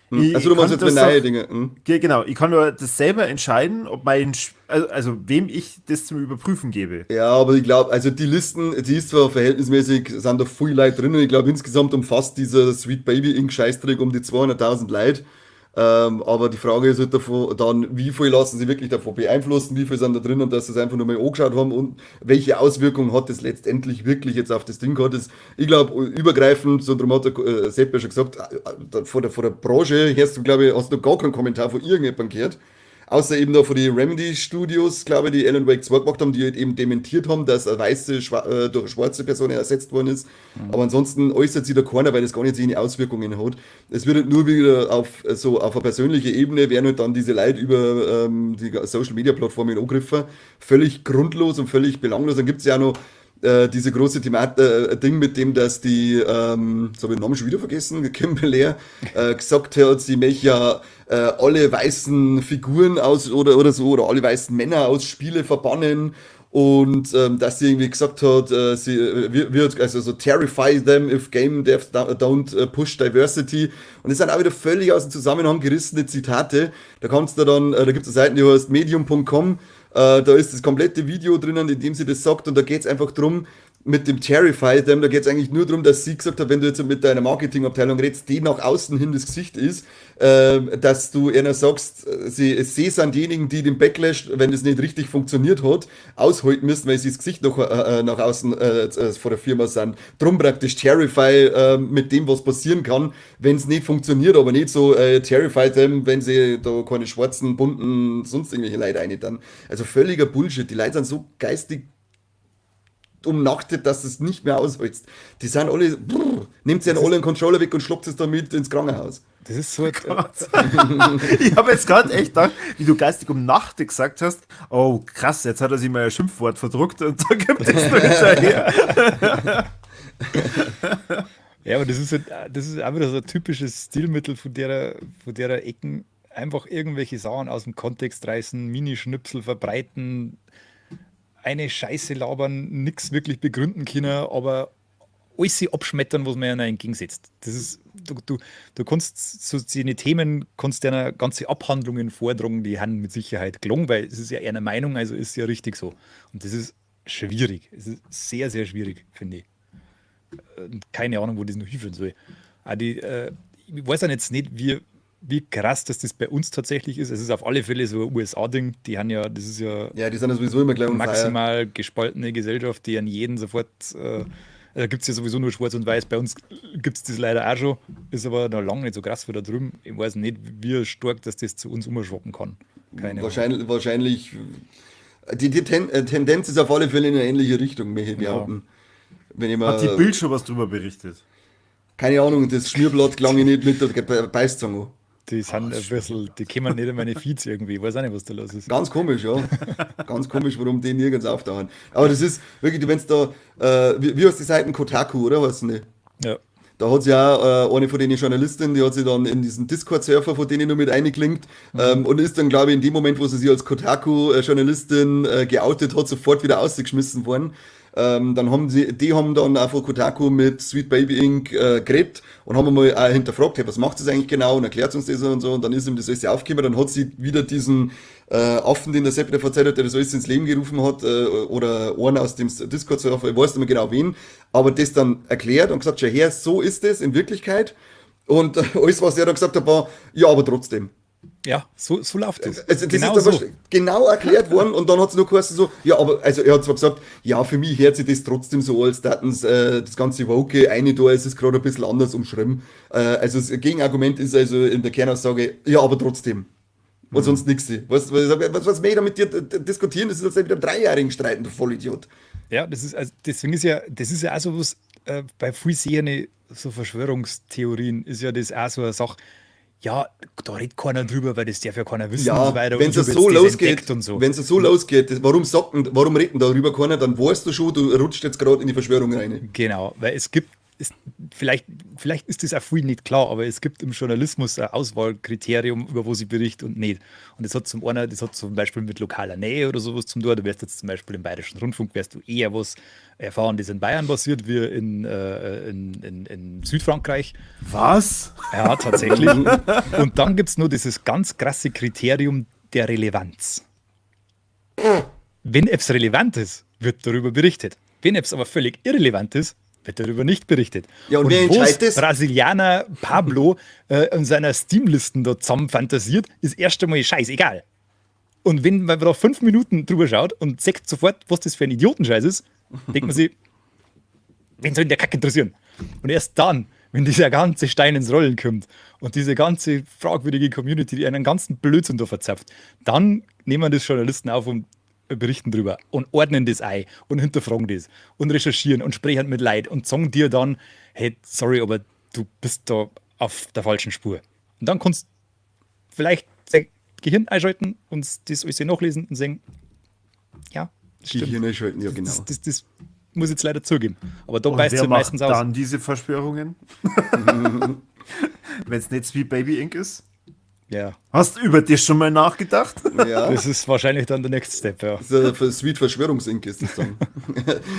Also du meinst jetzt neue Dinge. Genau, ich kann nur das selber entscheiden, ob also wem ich das zum Überprüfen gebe. Ja, aber ich glaube, also die Listen, die ist zwar verhältnismäßig, sind da viele Leute drin und ich glaube insgesamt umfasst dieser Sweet Baby Inc. Scheißdreck um die 200.000 Leute. Aber die Frage ist halt davon, dann, wie viel lassen sie wirklich davon beeinflussen, wie viel sind da drin und dass sie es einfach nur mal angeschaut haben und welche Auswirkungen hat das letztendlich wirklich jetzt auf das Ding gehabt. Ich glaube, übergreifend, so drum hat der Sepp ja schon gesagt, von der Branche hast du gar keinen Kommentar von irgendjemandem gehört. Außer eben da von den Remedy Studios, glaube ich, die Alan Wake 2 gemacht haben, die halt eben dementiert haben, dass eine weiße durch eine schwarze Person ersetzt worden ist. Aber ansonsten äußert sich da keiner, weil das gar nicht so eine Auswirkungen hat. Es wird halt nur wieder auf eine persönliche Ebene, werden halt dann diese Leute über die Social Media Plattformen angegriffen. Völlig grundlos und völlig belanglos. Dann gibt es ja auch noch diese große Ding mit dem, dass die, jetzt habe ich den Namen schon wieder vergessen, Kimberly gesagt hat, sie möchte ja alle weißen Figuren aus oder so, oder alle weißen Männer aus Spiele verbannen und dass sie irgendwie gesagt hat, sie wird also so terrify them if game devs don't push diversity, und das sind auch wieder völlig aus dem Zusammenhang gerissene Zitate. Da kannst du dann, da gibt es Seiten, die heißt medium.com. Da ist das komplette Video drinnen, in dem sie das sagt, und da geht es einfach drum, mit dem Terrify Them, da geht es eigentlich nur darum, dass sie gesagt hat, wenn du jetzt mit deiner Marketingabteilung redest, die nach außen hin das Gesicht ist, dass du eher sagst, sie sind diejenigen, die den Backlash, wenn das nicht richtig funktioniert hat, aushalten müssen, weil sie das Gesicht noch nach außen vor der Firma sind. Drum praktisch Terrify mit dem, was passieren kann, wenn es nicht funktioniert, aber nicht so Terrify Them, wenn sie da keine schwarzen, bunten, sonst irgendwelche Leute rein dann. Also völliger Bullshit. Die Leute sind so geistig umnachtet, dass es nicht mehr aushältst. Die sind alle, nehmt sie alle einen Controller weg und schloppt es damit ins Krankenhaus. Das ist so. Ich habe jetzt gerade echt gedacht, wie du geistig umnachtet gesagt hast, oh krass, jetzt hat er sich mal ein Schimpfwort verdruckt und da gibt es noch hinterher. Ja, aber das ist auch wieder so ein typisches Stilmittel von der Ecken. Einfach irgendwelche Sachen aus dem Kontext reißen, Minischnipsel verbreiten, eine Scheiße labern, nichts wirklich begründen können, aber alles abschmettern, was man ihnen entgegensetzt. Das ist, du kannst so die Themen, kannst deiner ganze Abhandlungen vortragen, die haben mit Sicherheit gelungen, weil es ist ja eher eine Meinung, also ist ja richtig so. Und das ist schwierig. Es ist sehr, sehr schwierig, finde ich. Keine Ahnung, wo das noch hinführen soll. Aber ich weiß auch jetzt nicht, wie krass das bei uns tatsächlich ist. Es ist auf alle Fälle so ein USA-Ding. Die haben ja, das ist ja, die sind ja sowieso immer gleich maximal gespaltene Gesellschaft, die an jeden sofort, da gibt es ja sowieso nur Schwarz und Weiß. Bei uns gibt es das leider auch schon, ist aber noch lange nicht so krass wie da drüben. Ich weiß nicht, wie stark dass das zu uns umschwappen kann. Keine Ahnung. Wahrscheinlich. Die Tendenz ist auf alle Fälle in eine ähnliche Richtung, möchte ich behaupten. Wenn ich mal, hat die Bild schon was drüber berichtet? Keine Ahnung, das Schmierblatt klang ich nicht mit der Beißzange. Die sind ein bisschen, die kommen nicht in meine Feeds irgendwie. Ich weiß auch nicht, was da los ist. Ganz komisch, ja. Ganz komisch, warum die nirgends auftauchen. Aber das ist wirklich, wenn es da, wie heißt die Seiten, Kotaku, oder? Weißt du nicht? Ja. Da hat sie ja eine von den Journalistinnen, die hat sie dann in diesen Discord-Surfer, von denen nur mit eingeklinkt, und ist dann, glaube ich, in dem Moment, wo sie sich als Kotaku-Journalistin geoutet hat, sofort wieder ausgeschmissen worden. Dann haben die haben dann auch von Kotaku mit Sweet Baby Inc. Geredet und haben mal hinterfragt, hey, was macht das eigentlich genau, und erklärt uns das und so, und dann ist ihm das alles aufgekommen. Dann hat sie wieder diesen Affen, den der Sepp da verzeiht hat, der das alles ins Leben gerufen hat, oder einen aus dem Discord-Server, ich weiß nicht mehr genau wen, aber das dann erklärt und gesagt, schau her, so ist es in Wirklichkeit, und alles, was er dann gesagt hat, war, ja, aber trotzdem. Ja, so läuft es. Also das genau ist aber genau erklärt worden, und dann hat es nur geheißen so, ja, aber, also er hat zwar gesagt, ja, für mich hört sich das trotzdem so, als hätten das ganze Woke eine da, es ist gerade ein bisschen anders umschrieben. Also das Gegenargument ist also in der Kernaussage, ja, aber trotzdem. Und sonst nichts. Was will ich da mit dir diskutieren? Das ist, als wenn wir mit einem Dreijährigen streiten, du Vollidiot. Ja, deswegen das ist ja auch so was, bei viel Serien, so Verschwörungstheorien, ist ja das auch so eine Sache, ja, da redet keiner drüber, weil das darf ja keiner wissen und Ja, so weiter. wenn und es so so wird's das losgeht, entdeckt und so. wenn es so losgeht, warum reden darüber keiner, dann weißt du schon, du rutscht jetzt gerade in die Verschwörung rein. Genau, weil vielleicht ist das auch viel nicht klar, aber es gibt im Journalismus ein Auswahlkriterium, über wo sie berichten und nicht. Und das hat zum Beispiel mit lokaler Nähe oder sowas zum tun. Du wirst jetzt zum Beispiel im Bayerischen Rundfunk, wirst du eher was erfahren, das in Bayern passiert, wie in Südfrankreich. Was? Ja, tatsächlich. Und dann gibt es nur dieses ganz krasse Kriterium der Relevanz. Wenn es relevant ist, wird darüber berichtet. Wenn es aber völlig irrelevant ist, wird darüber nicht berichtet. Ja, und wer entscheidet das? Brasilianer Pablo in seiner Steam-Listen da zusammen fantasiert, ist erst einmal scheißegal. Und wenn man da 5 Minuten drüber schaut und sagt sofort, was das für ein Idiotenscheiß ist, denkt man sich, wen soll denn der Kack interessieren? Und erst dann, wenn dieser ganze Stein ins Rollen kommt und diese ganze fragwürdige Community, die einen ganzen Blödsinn da verzapft, dann nehmen das Journalisten auf und berichten drüber und ordnen das ein und hinterfragen das und recherchieren und sprechen mit Leid und sagen dir dann, hey, sorry, aber du bist da auf der falschen Spur. Und dann kannst du vielleicht dein Gehirn einschalten und das alles nachlesen und sagen, ja, das stimmt. Gehirn einschalten, ja genau. Das muss ich jetzt leider zugeben. Aber da Und beißt es wer ja macht meistens aus. dann diese Verschwörungen? Wenn es nicht Sweet Baby Inc. ist? Ja, Hast du über das schon mal nachgedacht? Ja. das ist wahrscheinlich dann der Next Step, ja. Sweet Verschwörungsink ist das dann.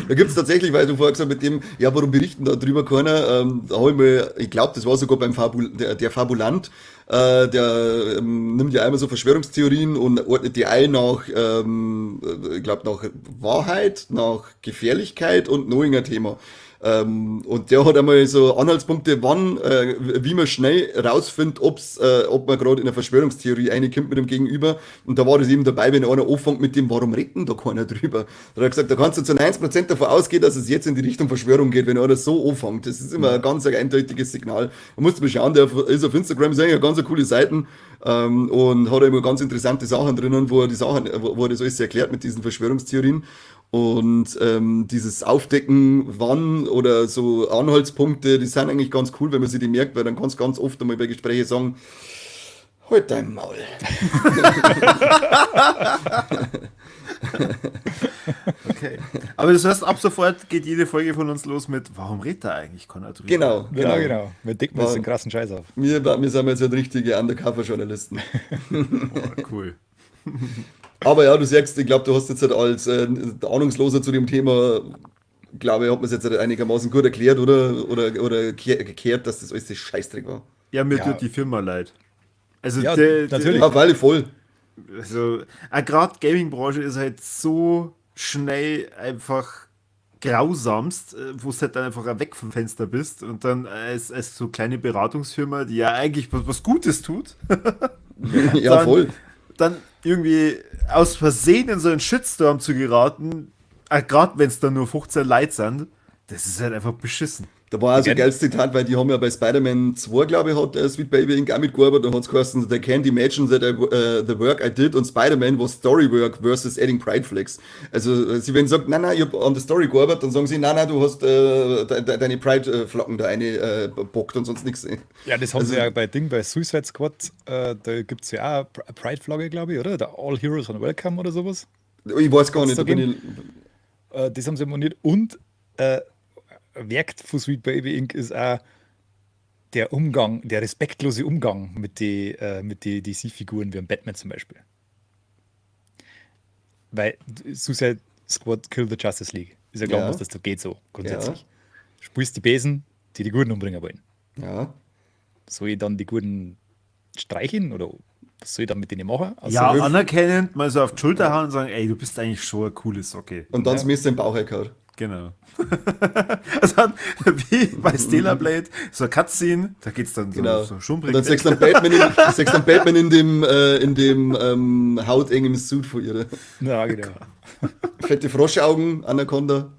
Da gibt es tatsächlich, weil du vorher gesagt hast, mit dem, ja, warum berichten da drüber keiner? Da habe ich mal, ich glaube, das war sogar beim der Fabulant, der nimmt ja einmal so Verschwörungstheorien und ordnet die ein nach, ich glaube, nach Wahrheit, nach Gefährlichkeit und noch ein Thema. Und der hat einmal so Anhaltspunkte, wie man schnell rausfindet, ob man gerade in eine Verschwörungstheorie reinkommt mit dem Gegenüber. Und da war das eben dabei, wenn einer anfängt mit dem, warum redet denn da keiner drüber? Da hat er gesagt, da kannst du zu 90% davon ausgehen, dass es jetzt in die Richtung Verschwörung geht, wenn einer so anfängt. Das ist immer ein ganz eindeutiges Signal. Man muss mal schauen, der ist auf Instagram, ist eigentlich eine ganz coole Seiten und hat immer ganz interessante Sachen drinnen, wo er das alles erklärt mit diesen Verschwörungstheorien. Und dieses Aufdecken, wann oder so Anhaltspunkte, die sind eigentlich ganz cool, wenn man sich die merkt, weil dann kannst du ganz oft einmal bei Gesprächen sagen, halt dein Maul. Okay. Aber das heißt, ab sofort geht jede Folge von uns los mit, warum redet da eigentlich keiner drüber? Genau. Genau. Wir decken uns den krassen Scheiß auf. Wir sind jetzt halt richtige Undercover-Journalisten. Oh, cool. Aber ja, du sagst, ich glaube, du hast jetzt halt als Ahnungsloser zu dem Thema, glaube ich, hat man es jetzt halt einigermaßen gut erklärt oder gekehrt, dass das alles das Scheißdreck war. Ja, mir Ja. tut die Firma leid. Also, Ja, natürlich. Ja, weil voll. Also, gerade Gaming-Branche ist halt so schnell einfach grausamst, wo du halt dann einfach weg vom Fenster bist und dann als so kleine Beratungsfirma, die ja eigentlich was Gutes tut, Ja, Dann- voll. dann irgendwie aus Versehen in so einen Shitstorm zu geraten, gerade wenn es dann nur 15 Leute sind, das ist halt einfach beschissen. Da war also ein Gerne. geiles Zitat, weil die haben ja bei Spider-Man 2, glaube ich, hat Sweet Baby Inc. auch mitgearbeitet, da hat es geheißen, they can't imagine that the work I did on Spider-Man was story work versus adding Pride Flags. Also, sie wenn sagt, nein, ich habe an der Story gearbeitet, dann sagen sie, nein, du hast deine Pride-Flocken da eine bockt und sonst nichts. Ja, das haben Also- sie ja bei Suicide Squad, da gibt es ja auch eine Pride-Flagge, glaube ich, oder? Der All Heroes are Welcome oder sowas. Ich weiß gar nicht, da Hat's da bin ich, Das haben sie moniert. Und Werk von Sweet Baby Inc. ist auch der respektlose Umgang mit die DC-Figuren wie ein Batman zum Beispiel. Weil Suicide Squad Kill the Justice League. Ist ja klar, Ja. was das da geht so grundsätzlich. Spielst die Besen, die Guten umbringen wollen. ja. Soll ich dann die Guten streichen oder was soll ich dann mit denen machen? Also Ja, Hilfe- anerkennend, mal so auf die Schulter hauen und sagen, ey, du bist eigentlich schon ein cooles Socke. Und dann Ja. ist mir den Bauch eingehauen. Genau. Also dann, wie bei Stellar Blade, so eine Cutscene, da geht's dann Genau. so Und schummrig. dann sagst du dann Batman in dem hautengen Suit von ihr. Ja, genau. Fette Froschaugen, Anaconda.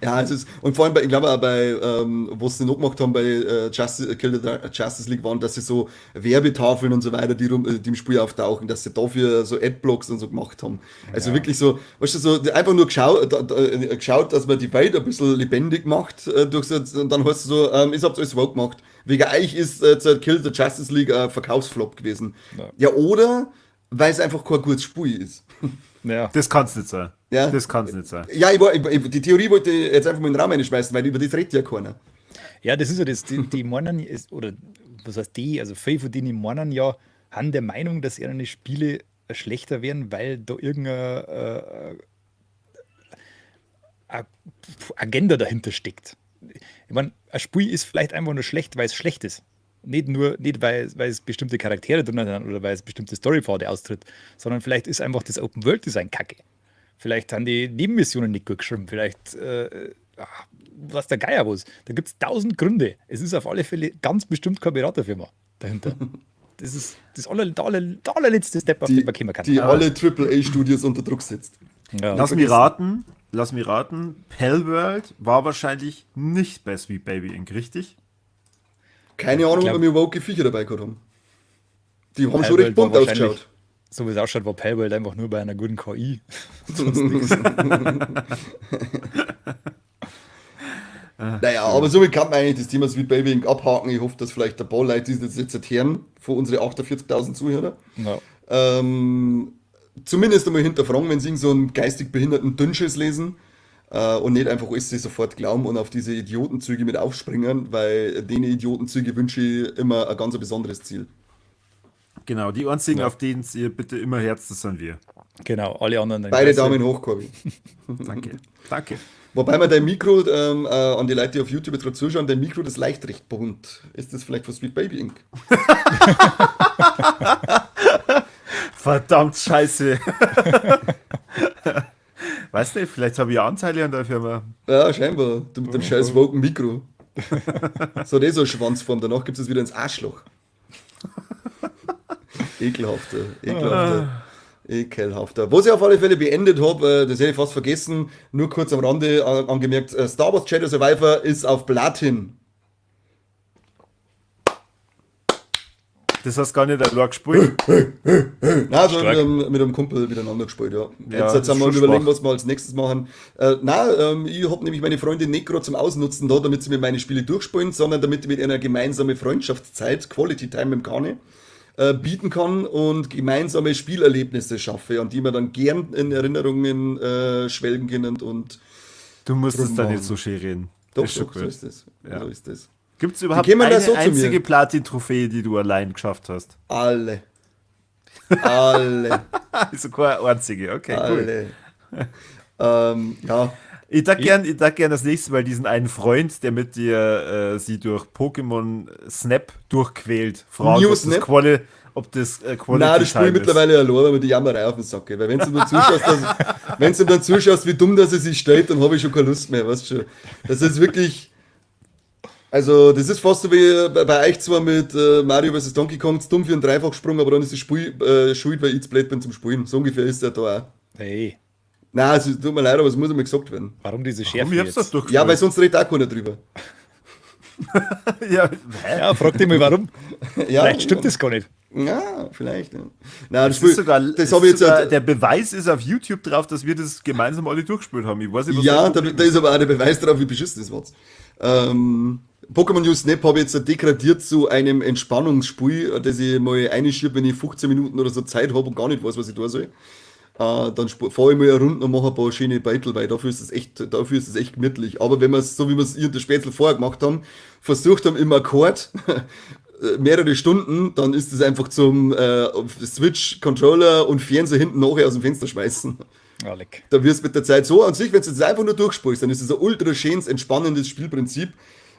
Ja, es ist, und vor allem ich glaube auch bei, was sie noch gemacht haben bei Kill the Justice League, waren, dass sie so Werbetafeln und so weiter, die im Spiel auftauchen, dass sie dafür so Adblocks und so gemacht haben. Also Ja. wirklich so, weißt du, so einfach nur geschaut, dass man die Welt ein bisschen lebendig macht, und dann hast du so, ihr habt alles überhaupt gemacht. Wegen euch ist Kill the Justice League ein Verkaufsflop gewesen. Ja. Ja, oder weil es einfach kein gutes Spiel ist. Ja. Das kann es nicht sein. Ja. Das kann es nicht sein. Ja, die Theorie wollte ich jetzt einfach mal in den Raum einschmeißen, weil über das redet ja keiner. Ja, das ist ja das, die meinen, oder was heißt die, also viele von denen meinen ja, haben der Meinung, dass ihre Spiele schlechter werden, weil da irgendeine Agenda dahinter steckt. Ich meine, ein Spiel ist vielleicht einfach nur schlecht, weil es schlecht ist. Nicht weil es bestimmte Charaktere drin hat oder weil es bestimmte Storypfade austritt, sondern vielleicht ist einfach das Open-World-Design kacke. Vielleicht haben die Nebenmissionen nicht gut geschrieben, vielleicht was der Geier was. Da gibt es 1000 Gründe. Es ist auf alle Fälle ganz bestimmt keine Beraterfirma dahinter. Das ist der allerletzte Step, auf den man kommen kann. Die alle AAA-Studios unter Druck setzt. Ja. Lass mich raten, Palworld war wahrscheinlich nicht bei Sweet Baby Inc., richtig? Keine Ahnung, glaub- ob wir überhaupt Viecher dabei gehabt haben. Die haben schon Palworld recht bunt war wahrscheinlich- ausgeschaut. So wie es ausschaut, war Palworld einfach nur bei einer guten KI. Sonst nichts. Naja, aber somit kann man eigentlich das Thema Sweet Baby Inc. abhaken. Ich hoffe, dass vielleicht ein paar Leute das jetzt hören, von unseren 48.000 Zuhörern. Ja. Zumindest einmal hinterfragen, wenn sie irgend so einen geistig behinderten Dünnschiss lesen und nicht einfach alles sofort glauben und auf diese Idiotenzüge mit aufspringen, weil denen Idiotenzüge wünsche ich immer ein ganz besonderes Ziel. Genau, die einzigen, Ja. auf denen ihr bitte immer herzt, das sind wir. Genau, alle anderen. Beide Daumen hoch, Corby. Danke. Danke. Wobei man dein Mikro, an die Leute, die auf YouTube jetzt gerade zuschauen, dein Mikro das leicht recht bunt. Ist das vielleicht von Sweet Baby Inc.? Verdammt scheiße. Weißt du, vielleicht habe ich Anteile an der Firma. Ja, scheinbar. Du mit dem scheiß woken Mikro. So hat so eine Schwanzform. Danach gibt es wieder ins Arschloch. Ekelhafter. Was ich auf alle Fälle beendet habe, das hätte ich fast vergessen, nur kurz am Rande angemerkt, Star Wars Jedi Survivor ist auf Platin. Das hast gar nicht allein gespielt. Also Stark. mit einem Kumpel miteinander gespielt, ja. Ja, Jetzt sind wir schon überlegen, schwach. was wir als nächstes machen. Ich habe nämlich meine Freundin nicht gerade zum Ausnutzen da, damit sie mir meine Spiele durchspielen, sondern damit ich mit einer gemeinsame Freundschaftszeit, Quality Time mit dem Kane, bieten kann und gemeinsame Spielerlebnisse schaffe, an die man dann gern in Erinnerungen schwelgen können und Du musst es da Drum nicht so schön reden. doch, Ist schon doch, so gut. ist es. Ja. So ist es. Gibt es überhaupt Wie kämen da eine so zu mir? einzige Platin-Trophäe, die du allein geschafft hast? Alle. Alle. Also keine einzige, okay, cool. Alle. Ja. Ich dachte gern das nächste Mal diesen einen Freund, der mit dir sie durch Pokémon Snap durchquält, fragen, New ob das Snap? ob das Quality Nein, das spiele ich Time mittlerweile alleine, weil die Jammerei auf den Sack geht. Weil wenn du dann zuschaust, wie dumm dass er sich stellt, dann habe ich schon keine Lust mehr, weißt du schon. Das ist wirklich. Also, das ist fast so wie bei euch zwar mit Mario vs. Donkey Kong, dumm für einen Dreifachsprung, aber dann ist das Spiel schuld, weil ich zu blöd bin zum Spielen. So ungefähr ist der da auch. Hey, Nein, also, tut mir leid, aber es muss einmal gesagt werden. warum diese Warum? Schärfe Ich hab's doch jetzt? durchgespielt. Ja, weil sonst redet auch keiner drüber. Ja, Ja, frag dich mal warum. Ja, Vielleicht stimmt das gar nicht. Ja, vielleicht. Ja. Nein, das ist sogar, das habe ich jetzt. der Beweis ist auf YouTube drauf, dass wir das gemeinsam alle durchgespielt haben. Ich weiß nicht, was Ja, das da Problem ist aber auch der Beweis darauf, wie beschissen das war. Pokémon News Snap habe ich jetzt degradiert zu einem Entspannungsspiel, das ich mal einschiebe, wenn ich 15 Minuten oder so Zeit habe und gar nicht weiß, was ich tun soll. Dann fahre ich mal eine Runde und mache ein paar schöne Beitel, weil dafür ist es echt gemütlich. Aber wenn wir es, so wie wir es hier in der Spätzle vorher gemacht haben, versucht haben im Akkord mehrere Stunden, dann ist es einfach zum Switch, Controller und Fernseher hinten nachher aus dem Fenster schmeißen. Ja, leck. Da wirst du mit der Zeit so an sich, wenn du jetzt einfach nur durchspielst, dann ist es ein ultra schönes, entspannendes Spielprinzip,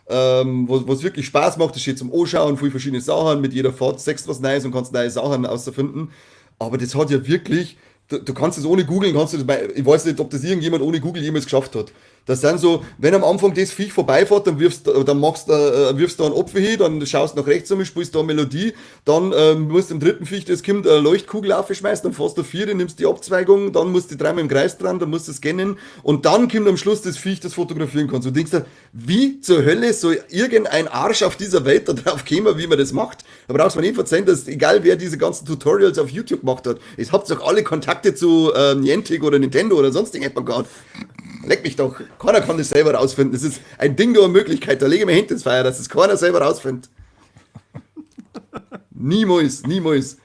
was wirklich Spaß macht. Es steht zum Anschauen, viele verschiedene Sachen, mit jeder Fahrt sechst was Neues und kannst neue Sachen ausfinden. Aber das hat ja wirklich, du kannst es ohne googeln, ich weiß nicht, ob das irgendjemand ohne Google jemals geschafft hat. Das sind so, wenn am Anfang das Viech vorbeifährt, dann wirfst du ein Opfer hin, dann schaust du nach rechts um, spielst da eine Melodie, dann musst du im dritten Viech, das kommt, eine Leuchtkugel aufschmeißen, dann fährst du 4, nimmst die Abzweigung, dann musst du dreimal im Kreis dran, dann musst du scannen und dann kommt am Schluss das Viech, das fotografieren kannst. Du denkst dir, wie zur Hölle soll irgendein Arsch auf dieser Welt da drauf kommen, wie man das macht? Da brauchst du mir nicht verzeihen, dass egal wer diese ganzen Tutorials auf YouTube gemacht hat, es habt doch alle Kontakte zu Niantic oder Nintendo oder sonst irgendjemand gehabt. Leck mich doch. Keiner kann das selber rausfinden. Das ist ein Ding der Unmöglichkeit. Da lege ich mir hinten ins Feuer, dass es keiner selber rausfindet. Niemals. Also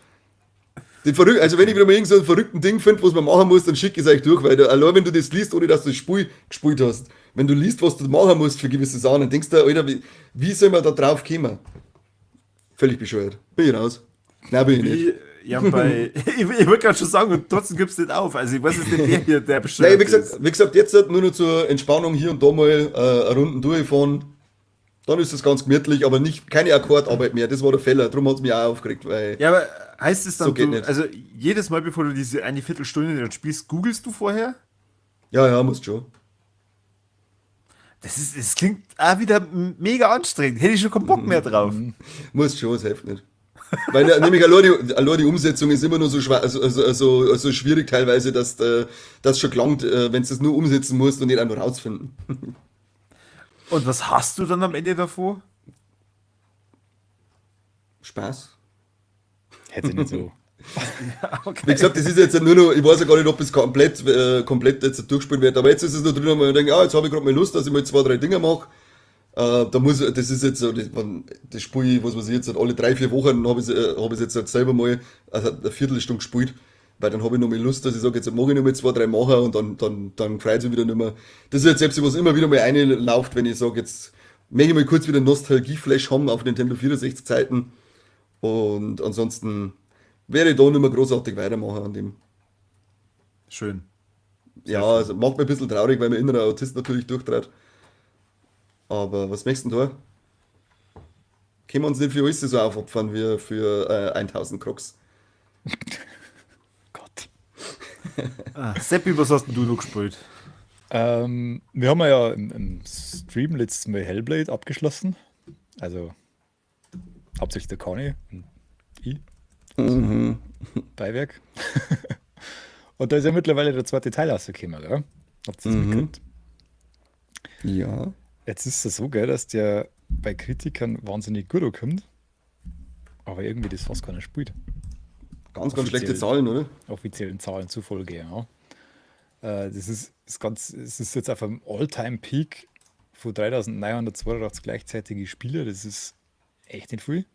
wenn ich wieder mal irgend so ein verrückten Ding finde, was man machen muss, dann schicke ich es euch durch, weil allein wenn du das liest, ohne dass du das Spiel gespielt hast, wenn du liest, was du machen musst für gewisse Sachen, dann denkst du, Alter, wie soll man da drauf kommen? Völlig bescheuert. Bin ich raus. Nein, bin ich nicht. Ja, ich würde gerade schon sagen, und trotzdem gibst du nicht auf. Also ich weiß jetzt nicht, wer hier der bescheuert Nein, ist. wie gesagt, jetzt nur noch zur Entspannung hier und da mal eine Runden durchfahren. Dann ist es ganz gemütlich, aber keine Akkordarbeit mehr. Das war der Fehler. Darum hat es mich auch aufgeregt. Weil Ja, aber heißt es dann, So geht nicht. also jedes Mal, bevor du diese eine Viertelstunde dann spielst, googelst du vorher? ja, musst schon. Das klingt auch wieder mega anstrengend. Hätte ich schon keinen Bock mehr drauf. Musst schon, es hilft nicht. Weil nämlich allein die Umsetzung ist immer nur so, so schwierig teilweise, dass das schon gelangt, wenn du das nur umsetzen musst und nicht einfach rausfinden. Und was hast du dann am Ende davor? Spaß. Hätte ich nicht so. Wie gesagt, das ist jetzt nur noch, ich weiß ja gar nicht, ob es komplett jetzt durchgespielt wird, aber jetzt ist es noch drin, und man denkt, jetzt habe ich gerade mal Lust, dass ich mal 2, 3 Dinge mache. Das ist jetzt so, das Spiel, was weiß ich jetzt, alle 3, 4 Wochen habe ich es jetzt halt selber mal eine Viertelstunde gespielt, weil dann habe ich noch mal Lust, dass ich sage, jetzt mache ich noch mal 2, 3 Macher und dann freut es mich wieder nicht mehr. Das ist jetzt selbst, was immer wieder mal reinläuft, wenn ich sage, jetzt möchte ich mal kurz wieder Nostalgie-Flash haben auf Nintendo 64 Zeiten und ansonsten werde ich da nicht mehr großartig weitermachen an dem. Schön. Ja, also macht mich ein bisschen traurig, weil mein innerer Autist natürlich durchdreht. Aber was möchtest du denn da? Können wir uns nicht für alles so aufopfern wie für 1000 Crocs. Gott. Seppi, was hast denn du noch gespielt? Wir haben ja im Stream letztes Mal Hellblade abgeschlossen. Also hauptsächlich der Conny und ich. Beiwerk. Und da ist ja mittlerweile der zweite Teil rausgekommen, gell? Habt ihr das mitgekriegt? Ja. Jetzt ist es so, gell, dass der bei Kritikern wahnsinnig gut ankommt, aber irgendwie das fast keiner spielt. Ganz schlechte Zahlen, oder? Offiziellen Zahlen zufolge, ja. Es ist jetzt auf einem All-Time-Peak von 3982 gleichzeitige Spieler, das ist echt nicht viel.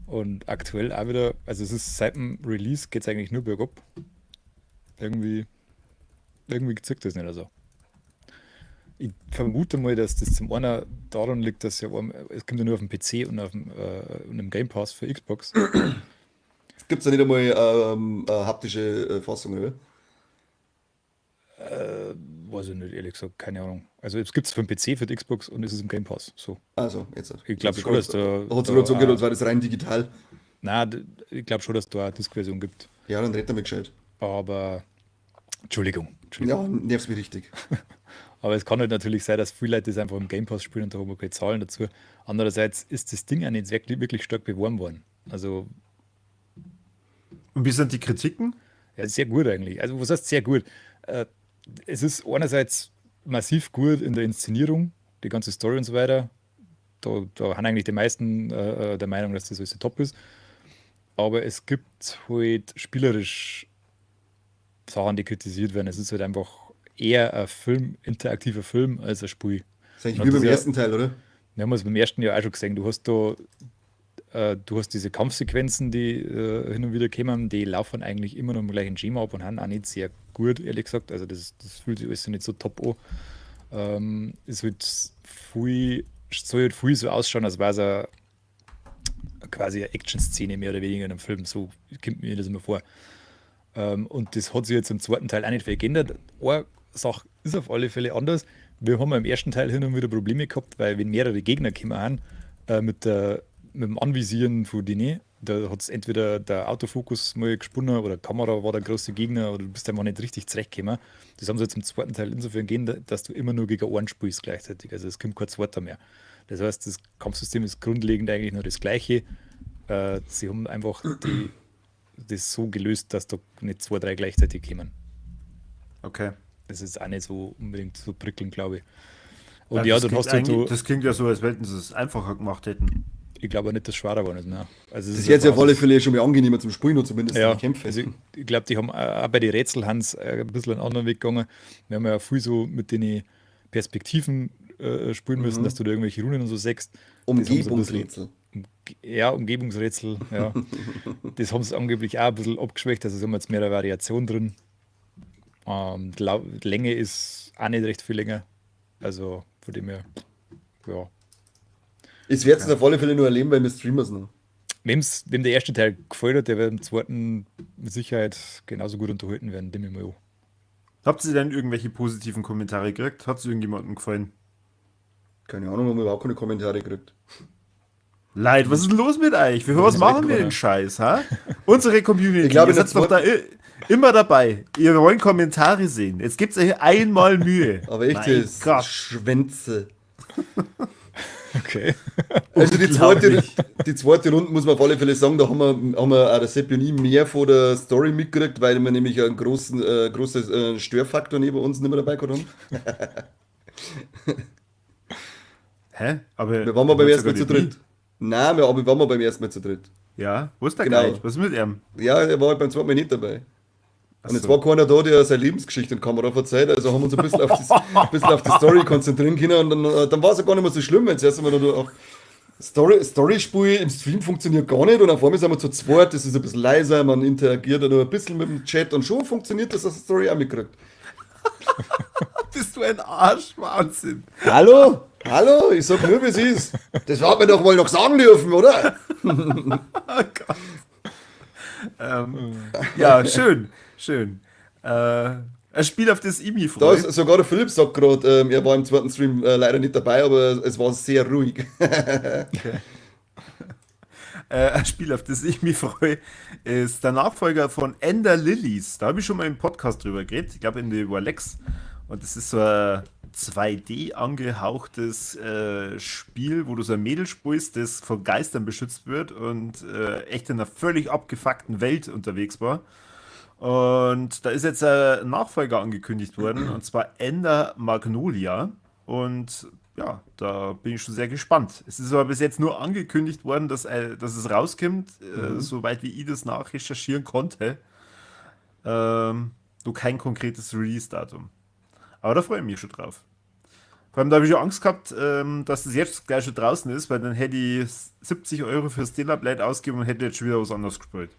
Und aktuell auch wieder, also es ist seit dem Release geht es eigentlich nur bergab. Irgendwie gezückt das nicht so. Ich vermute mal, dass das zum einen daran liegt, dass es kommt ja nur auf dem PC und und im Game Pass für Xbox. Gibt es da nicht einmal eine haptische Fassung, oder? Weiß ich nicht, ehrlich gesagt, keine Ahnung. Also es gibt es für den PC, für die Xbox und es ist im Game Pass. So. Also, jetzt. Ich glaube schon, dass da. Hat es gerade so gehört, als war das rein digital. Nein, ich glaube schon, dass da eine Disk-Version gibt. Ja, dann redet er mir gescheit. Aber Entschuldigung. Ja, nervt mich richtig. Aber es kann halt natürlich sein, dass viele Leute das einfach im Game Pass spielen und da haben wir keine Zahlen dazu. Andererseits ist das Ding auch nicht wirklich stark beworben worden. Also, Und wie sind die Kritiken? ja, sehr gut eigentlich. Also, was heißt sehr gut? Es ist einerseits massiv gut in der Inszenierung, die ganze Story und so weiter. Da haben eigentlich die meisten der Meinung, dass das alles top ist. Aber es gibt halt spielerisch Sachen, die kritisiert werden. Es ist halt einfach eher ein interaktiver Film als ein Spiel. Das ist eigentlich wie beim ersten Teil, oder? Wir haben es beim ersten Jahr auch schon gesehen. Du hast diese Kampfsequenzen, die hin und wieder kommen, die laufen eigentlich immer noch im gleichen Schema ab und haben auch nicht sehr gut, ehrlich gesagt. Also das fühlt sich alles nicht so top an. Es wird soll halt viel so ausschauen, als wäre es quasi eine Action-Szene mehr oder weniger in einem Film. So kommt mir das immer vor. Und das hat sich jetzt im zweiten Teil auch nicht viel geändert. Eine Sache ist auf alle Fälle anders. Wir haben im ersten Teil hin und wieder Probleme gehabt, weil wenn mehrere Gegner gekommen haben, mit dem Anvisieren von denen, Da hat es entweder der Autofokus mal gesponnen oder die Kamera war der große Gegner oder du bist einfach nicht richtig zurechtgekommen. Das haben sie jetzt im zweiten Teil insofern gehen, dass du immer nur gegen einen spielst gleichzeitig. Also es kommt kein zweiter mehr. Das heißt, das Kampfsystem ist grundlegend eigentlich nur das gleiche. Sie haben einfach das so gelöst, dass da nicht 2, 3 gleichzeitig kommen. Okay. Das ist auch nicht so unbedingt so prickelnd, glaube ich. Und Ja, ja, das dann klingt hast du halt so, das klingt ja so, als wenn sie es einfacher gemacht hätten. ich glaube nicht, dass es schwerer war nicht mehr. Also es Das ist ist jetzt ja auf einfach alle alles- Fälle schon mal angenehmer zum Spielen und zumindest Ja, die Kämpfe. also ich glaube, die haben auch bei den Rätseln Hans ein bisschen einen anderen Weg gegangen. Wir haben ja viel so mit den Perspektiven spielen müssen, dass du da irgendwelche Runen und so sägst. Umgebungsrätsel. Ja, Umgebungsrätsel, ja. Das haben sie angeblich auch ein bisschen abgeschwächt, also es haben jetzt mehr Variation drin. Die Länge ist auch nicht recht viel länger. Also von dem her, ja. Ich werde es auf alle Fälle nur erleben, weil wir streamen es noch. Wem der erste Teil gefällt hat, der wird im zweiten mit Sicherheit genauso gut unterhalten werden, dem ich mal an. Habt ihr denn irgendwelche positiven Kommentare gekriegt? Hat es irgendjemandem gefallen? Keine Ahnung, haben wir überhaupt keine Kommentare gekriegt. Leid, was ist denn los mit euch? Für was machen wir den Scheiß, ha? Unsere Community, Ich glaube, ihr seid doch da immer dabei. Ihr wollt Kommentare sehen. Jetzt gibt's euch einmal Mühe. Aber echt, Mein das Gott. Schwänze. Okay. Also Unglaublich. die zweite Runde muss man auf alle Fälle sagen, da haben wir auch der Seppi und ich mehr von der Story mitgekriegt, weil wir nämlich einen großen Störfaktor neben uns nicht mehr dabei gehabt haben. Hä? Aber Wir waren mal beim ihr ersten Mal sogar zu die- dritt. Nein, wir waren mal beim ersten Mal zu dritt. Ja, wo ist der Genau. Guide? Was ist mit ihm? Ja, er war halt beim zweiten Mal nicht dabei. Und jetzt so. war keiner da, der seine Lebensgeschichte in die Kamera verzeiht, also haben wir uns ein bisschen auf die Story konzentrieren können und dann war es ja gar nicht mehr so schlimm, wenn zuerst einmal da auch Story-Spiel im Stream funktioniert gar nicht und auf einmal sind wir zu zweit, das ist ein bisschen leiser, man interagiert nur ein bisschen mit dem Chat und schon funktioniert das, dass die Story auch mitkriegt. Bist du ein Arsch? Wahnsinn. Hallo? Hallo? Ich sag nur, wie es ist. Das hat man doch mal noch sagen dürfen, oder? Oh Gott. Ja, schön. Schön. Ein Spiel, auf das ich mich Da ist, freue. sogar der Philipp sagt gerade, er war im zweiten Stream leider nicht dabei, aber es war sehr ruhig. Ein Spiel, auf das ich mich freue, ist der Nachfolger von Ender Lilies. Da habe ich schon mal im Podcast drüber geredet. Ich glaube, in der Lex. Und das ist so ein 2D angehauchtes Spiel, wo du so ein Mädel spielst, das von Geistern beschützt wird und echt in einer völlig abgefuckten Welt unterwegs war. Und da ist jetzt ein Nachfolger angekündigt worden, und zwar Ender Magnolia. Und ja, da bin ich schon sehr gespannt. Es ist aber bis jetzt nur angekündigt worden, dass es rauskommt, soweit wie ich das nachrecherchieren konnte. Du kein konkretes Release-Datum. Aber da freue ich mich schon drauf. Vor allem, da habe ich schon Angst gehabt, dass das jetzt gleich schon draußen ist, weil dann hätte ich 70 Euro für Stellar Blade ausgegeben und hätte jetzt schon wieder was anderes gespielt.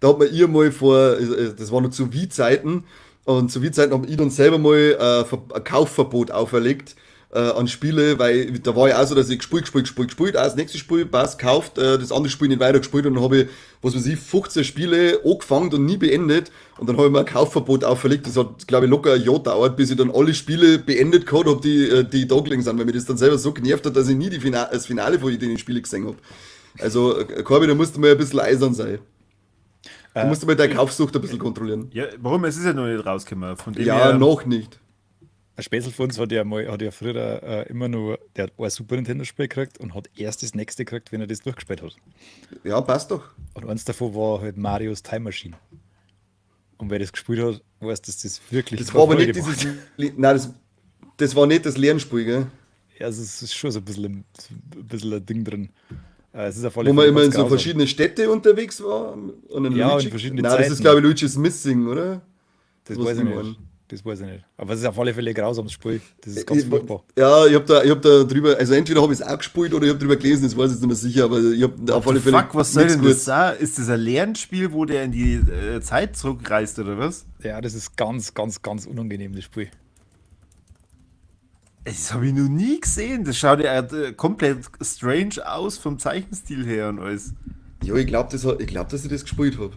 Da hat man ihr mal das war noch zu Wii-Zeiten, und zu Wii-Zeiten haben ich dann selber mal ein Kaufverbot auferlegt an Spiele, weil da war ja auch so, dass ich gespielt, auch das nächste Spiel, passt, kauft, das andere Spiel nicht weiter gespielt und dann habe ich, was weiß ich, 15 Spiele angefangen und nie beendet und dann habe ich mir ein Kaufverbot auferlegt, das hat, glaube ich, locker ein Jahr gedauert, bis ich dann alle Spiele beendet gehabt habe, die da gelegen sind, weil mir das dann selber so genervt hat, dass ich nie das Finale von den Spielen gesehen habe. Also, Corby, da musst du mal ein bisschen eisern sein. Du musst mal deine Kaufsucht ein bisschen kontrollieren. Ja, warum? Es ist ja noch nicht rausgekommen. Von dem Ja, her, noch nicht. Ein Spätzl von uns hat ja früher immer nur, der hat ein Super Nintendo-Spiel gekriegt und hat erst das nächste gekriegt, wenn er das durchgespielt hat. Ja, passt doch. Und eins davon war halt Marios Time Machine. Und wer das gespielt hat, weiß, dass das wirklich Das war aber Freude nicht macht. dieses. Nein, das war nicht das Lernspiel, gell? Ja, also es ist schon so ein bisschen ein Ding drin. Es ist auf alle Wo man Fälle immer in ganz so grausam. verschiedene Städte unterwegs war. Und dann Ja, Luigi. in verschiedenen Nein, das ist, Zeiten. glaube ich, Luigi's Missing, oder? Das was weiß ich die nicht. meinen. Das weiß ich nicht. Aber es ist auf alle Fälle ein grausames Spiel. Das ist ganz furchtbar. Ja, ich hab da drüber, also entweder habe ich es auch gespielt oder ich habe drüber gelesen, das weiß ich jetzt nicht mehr sicher, aber ich habe auf alle Fälle. fuck, was soll nichts denn das gut. sein? Ist das ein Lernspiel, wo der in die Zeit zurückreist, oder was? Ja, das ist ganz, ganz, ganz unangenehm, das Spiel. Das habe ich noch nie gesehen. Das schaut ja komplett strange aus vom Zeichenstil her und alles. Ja, ich glaube, dass ich das gespielt habe.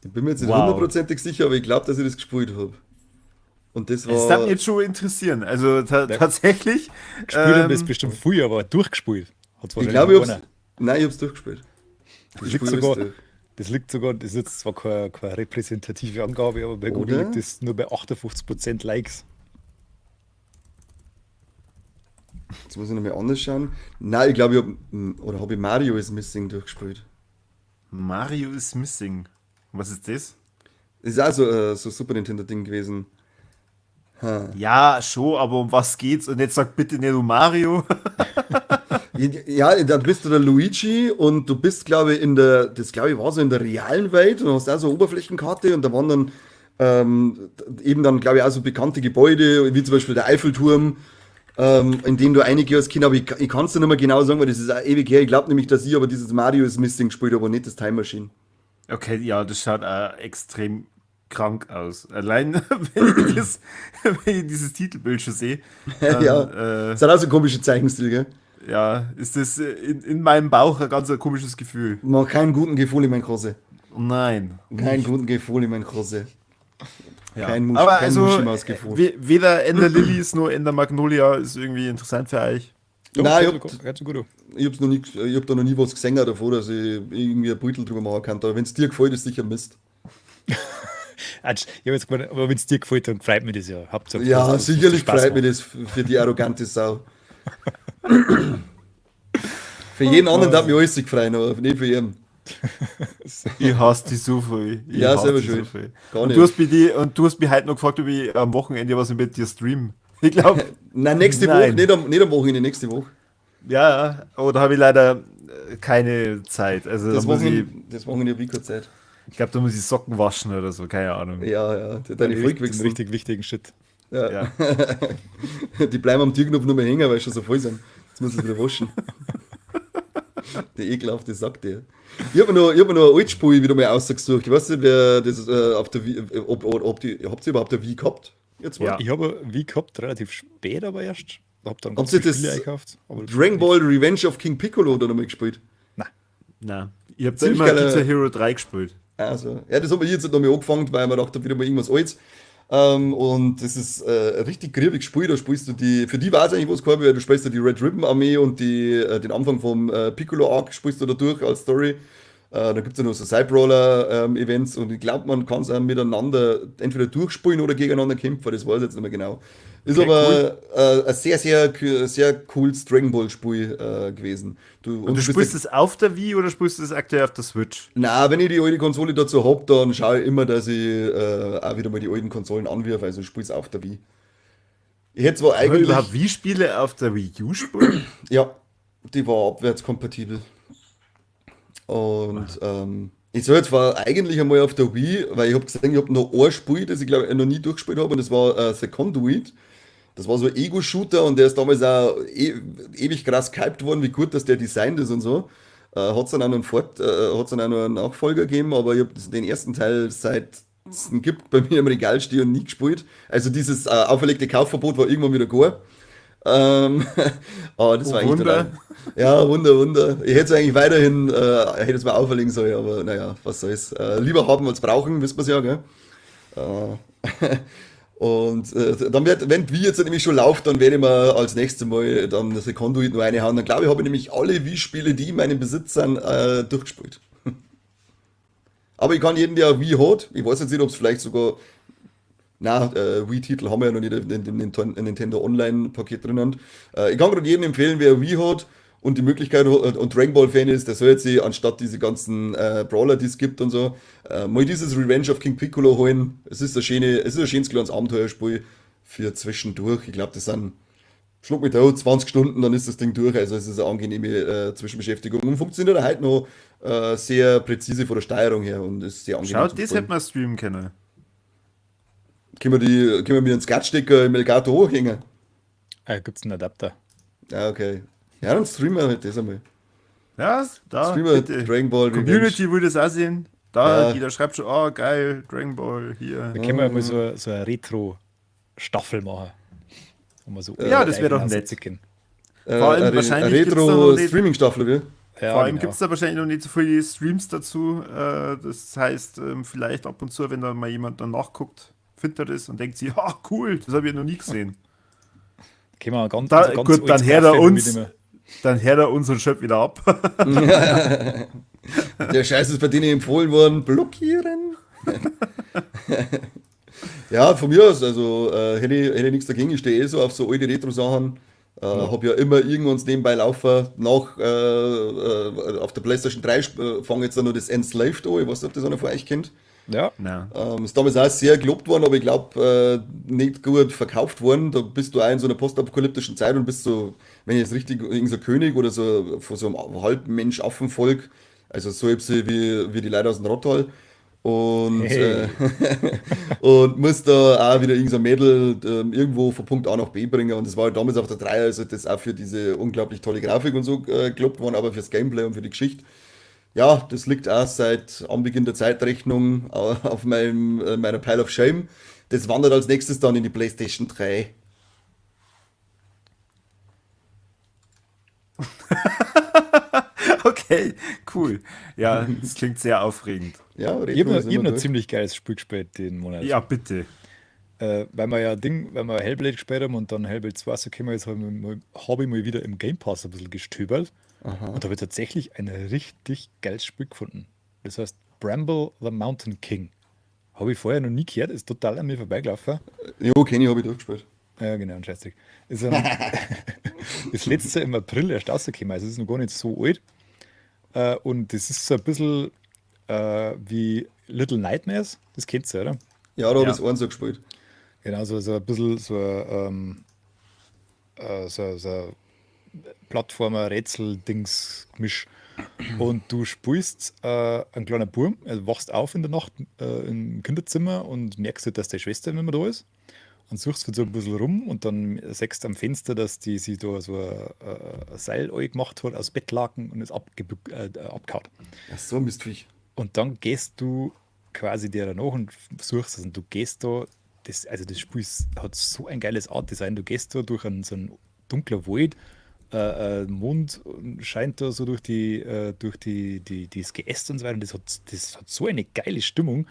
Ich bin mir jetzt nicht Wow. hundertprozentig sicher, aber ich glaube, dass ich das gespielt habe. Und das Das darf war. mich jetzt schon interessieren. Also tatsächlich. Gespielt haben das bestimmt früher, aber durchgespielt Hat's Ich wahrscheinlich glaube, noch einer. ich hab's durchgespielt. Das liegt sogar, das ist jetzt zwar keine repräsentative Angabe, aber bei Google Oder? liegt das nur bei 58% Likes. Jetzt muss ich nochmal anders schauen. Nein, ich glaube, habe ich Mario is Missing durchgespielt. Mario is Missing. Was ist das? Das ist auch so ein Super Nintendo-Ding gewesen. Ja, schon, aber um was geht's? Und jetzt sag bitte nicht um Mario. Ja, dann bist du der Luigi und du bist, glaube ich, das glaube ich war so in der realen Welt und hast auch so eine Oberflächenkarte und da waren dann eben dann, glaube ich, auch so bekannte Gebäude, wie zum Beispiel der Eiffelturm, in den du einige als Kind, aber ich kann es dir nicht mehr genau sagen, weil das ist auch ewig her. Ich glaube nämlich, dass ich aber dieses Mario is Missing gespielt habe, aber nicht das Time Machine. Okay, ja, das schaut extrem krank aus. Allein, wenn ich dieses Titelbild schon sehe, dann, Ja, das hat auch so komische Zeichenstil, gell? ja, ist das in meinem Bauch ein ganz komisches Gefühl. Man keinen guten Gefühl in mein Große. Nein. Keinen guten Gefühl in mein Große. Ja. Kein Aber kein also, Muschi-Maus-Gefühl. weder Ender Lilies noch Ender Magnolia ist irgendwie interessant für euch. Nein, Ganz so gut. ich hab da noch nie was gesehen davor, dass ich irgendwie ein Beutel drüber machen kann. Aber wenn es dir gefällt, ist sicher Mist. Ich habe jetzt gemeint, aber wenn es dir gefällt, dann freut mich das ja. Hauptsache, Ja, dass sicherlich Spaß freut mich macht. das für die arrogante Sau. Für jeden anderen darf mich alles gefreien, aber nicht für jeden. Ich hasse die so viel. Ich Ja, hasse selber die schuld. viel. Gar Und nicht. du hast mich heute noch gefragt, ob ich am Wochenende was mit dir stream. Ich glaube, Nein, nächste Nein. Woche, nicht am Wochenende, nächste Woche. ja, aber da habe ich leider keine Zeit. Also da Das muss ich Wochenende habe ich keine Zeit. glaube, da muss ich Socken waschen oder so, keine Ahnung. Ja, deine Folge Den wechseln. richtig wichtigen Shit. Ja. Ja. Die bleiben am Türknopf nur mehr hängen, weil sie schon so voll sind. Jetzt muss ich wieder waschen. Der ekelhafte Sack, der. Ich habe noch ein Altspiel wieder mal ausgesucht. Ich weiß nicht, wer das auf der Wii, habt ihr überhaupt eine Wii gehabt? Jetzt mal? Ja. Ich habe wie gehabt, relativ spät aber erst. Hab dann Habt ganz ihr viele das Spiele eingekauft. Aber Dragon Ball Revenge of King Piccolo da nochmal gespielt? Na, ich habe Ziemlich immer geile- Guitar Hero 3 gespielt. Also, ja, das haben wir jetzt nochmal angefangen, weil wir dachten, wieder mal irgendwas Altes. Und das ist ein richtig griebiges Spiel. Da spielst du für die war es eigentlich was gehabt, weil du spielst ja die Red Ribbon Armee und den Anfang vom Piccolo Arc spielst du da durch als Story. Da gibt es ja noch so Side-Brawler-Events und ich glaube, man kann es auch miteinander entweder durchspielen oder gegeneinander kämpfen, das weiß ich jetzt nicht mehr genau. Ist Okay, aber ein sehr cooles Dragon Ball-Spiel gewesen. Und du spielst es auf der Wii oder spielst du es aktuell auf der Switch? Na, wenn ich die alte Konsole dazu hab, dann schaue ich immer, dass ich auch wieder mal die alten Konsolen anwirf, also ich spiele es auf der Wii. Ich hätte zwar Kann man eigentlich. überhaupt Wii-Spiele auf der Wii U spielen? Ja, die war abwärtskompatibel. Und ich soll zwar eigentlich einmal auf der Wii, weil ich habe gesehen, ich habe noch ein Spiel, das ich glaube ich noch nie durchgespielt habe, und das war The Conduit. Das war so ein Ego-Shooter und der ist damals auch ewig krass gehypt worden, wie gut dass der designt ist und so. Hat es dann auch noch einen Nachfolger gegeben, aber ich habe den ersten Teil seit es ihn gibt bei mir im Regal stehen und nie gespielt. Also dieses auferlegte Kaufverbot war irgendwann wieder gar. Aber das Oh, war eigentlich Wunder. total- Ja, Wunder. Ich hätte es eigentlich weiterhin, hätte es mal auferlegen sollen, aber naja, was soll's. Lieber haben als brauchen, wissen wir es ja, gell? Und dann wenn Wii jetzt nämlich schon läuft, dann werde ich mir als nächstes Mal dann das Conduit nur reinhauen. Dann glaube ich, habe ich nämlich alle Wii-Spiele, die in meinem Besitz sind, durchgespielt. Aber ich kann jeden, der Wii hat, ich weiß jetzt nicht, ob es vielleicht sogar, Wii-Titel haben wir ja noch nicht in dem Nintendo Online-Paket drinnen. Ich kann gerade jedem empfehlen, wer Wii hat und die Möglichkeit hat und Dragon Ball-Fan ist, der soll jetzt sich anstatt diese ganzen Brawler, die es gibt und so, mal dieses Revenge of King Piccolo holen. Es ist ein schönes kleines Abenteuerspiel für zwischendurch. Ich glaube, das sind, schluck mich da 20 Stunden, dann ist das Ding durch. Also es ist eine angenehme Zwischenbeschäftigung und funktioniert auch heute noch sehr präzise von der Steuerung her und ist sehr angenehm. Schaut, zum das Spielen. hätte man streamen können. Können wir mit einem Skatstecker im Elgato hochhängen? Gibt es einen Adapter? Ja, okay. Ja, dann streamen wir halt das einmal. Ja, da, Streamen wir bitte. Dragon Ball Community würde es auch sehen. Da, Ja. jeder schreibt schon, oh geil, Dragon Ball, hier. Da können wir mal so eine Retro-Staffel machen. Wo wir so Ja, das wär doch Eigenhaus nett. zicken. Vor allem eine wahrscheinlich gibt's da noch nicht- Retro-Streaming-Staffel, wie? Ja, Vor allem genau. gibt es da wahrscheinlich noch nicht so viele Streams dazu. Das heißt, vielleicht ab und zu, wenn da mal jemand dann nachguckt, findet er das und denkt sich, cool, das habe ich noch nie gesehen. Können wir ganz, Da- ganz gut, dann altes her da Kaffee uns. mitnehmen. Dann hört er uns und schöpft wieder ab. Der Scheiß ist bei denen empfohlen worden. Blockieren. Ja, von mir aus, also hätte nichts dagegen. Ich stehe eh so auf so alte Retro-Sachen. Hab ja immer irgendwas nebenbei laufen. Auf der PlayStation 3 fange jetzt dann noch das Enslaved an. Ich weiß nicht, ob das einer von euch kennt. Ja, Na. Ist damals auch sehr gelobt worden, aber ich glaube nicht gut verkauft worden. Da bist du auch in so einer postapokalyptischen Zeit und bist so, wenn ich jetzt richtig, irgendein so König oder so von so einem Halbmensch-Affenvolk, also so wie die Leute aus dem Rottal. Und, Hey. und muss da auch wieder irgendein so ein Mädel irgendwo von Punkt A nach B bringen. Und das war halt damals auf der 3, also das auch für diese unglaublich tolle Grafik und so gelobt worden, aber fürs Gameplay und für die Geschichte. Ja, das liegt auch seit Anbeginn der Zeitrechnung auf meiner Pile of Shame. Das wandert als nächstes dann in die PlayStation 3. Okay, cool. Ja, das klingt sehr aufregend. Ja, ich Retro habe ist hab immer noch ein gut. ziemlich geiles Spiel gespielt den Monat. Ja, bitte. Weil wir Hellblade gespielt haben und dann Hellblade 2 so gekommen ist, hab ich mal wieder im Game Pass ein bisschen gestöbert und habe tatsächlich ein richtig geiles Spiel gefunden. Das heißt Bramble the Mountain King. Habe ich vorher noch nie gehört, ist total an mir vorbeigelaufen. Jo, Kenny habe ich durchgespielt. Ja, genau, ein Scheißdreck. Ist, das letzte im April erst rausgekommen, also es ist noch gar nicht so alt. Und das ist so ein bisschen wie Little Nightmares, das kennt ihr, oder? Ja, da habe Ja. ich es einen so gespielt. Genau, so ein bisschen so Plattformer-Rätsel-Dings-Gemisch. Und du spielst einen kleinen Burm, also wachst auf in der Nacht im Kinderzimmer und merkst halt, dass deine Schwester nicht mehr da ist. Und suchst halt so ein bisschen rum und dann siehst du am Fenster, dass die sich da so ein Seil gemacht hat aus Bettlaken und ist abgehauen. Ja, so ein Mistviech. Und dann gehst du quasi der nach und suchst es und du gehst da, das Spiel hat so ein geiles Art-Design, du gehst da durch so einen dunklen Wald, Mond scheint da so durch das Geäst und so weiter und das hat so eine geile Stimmung.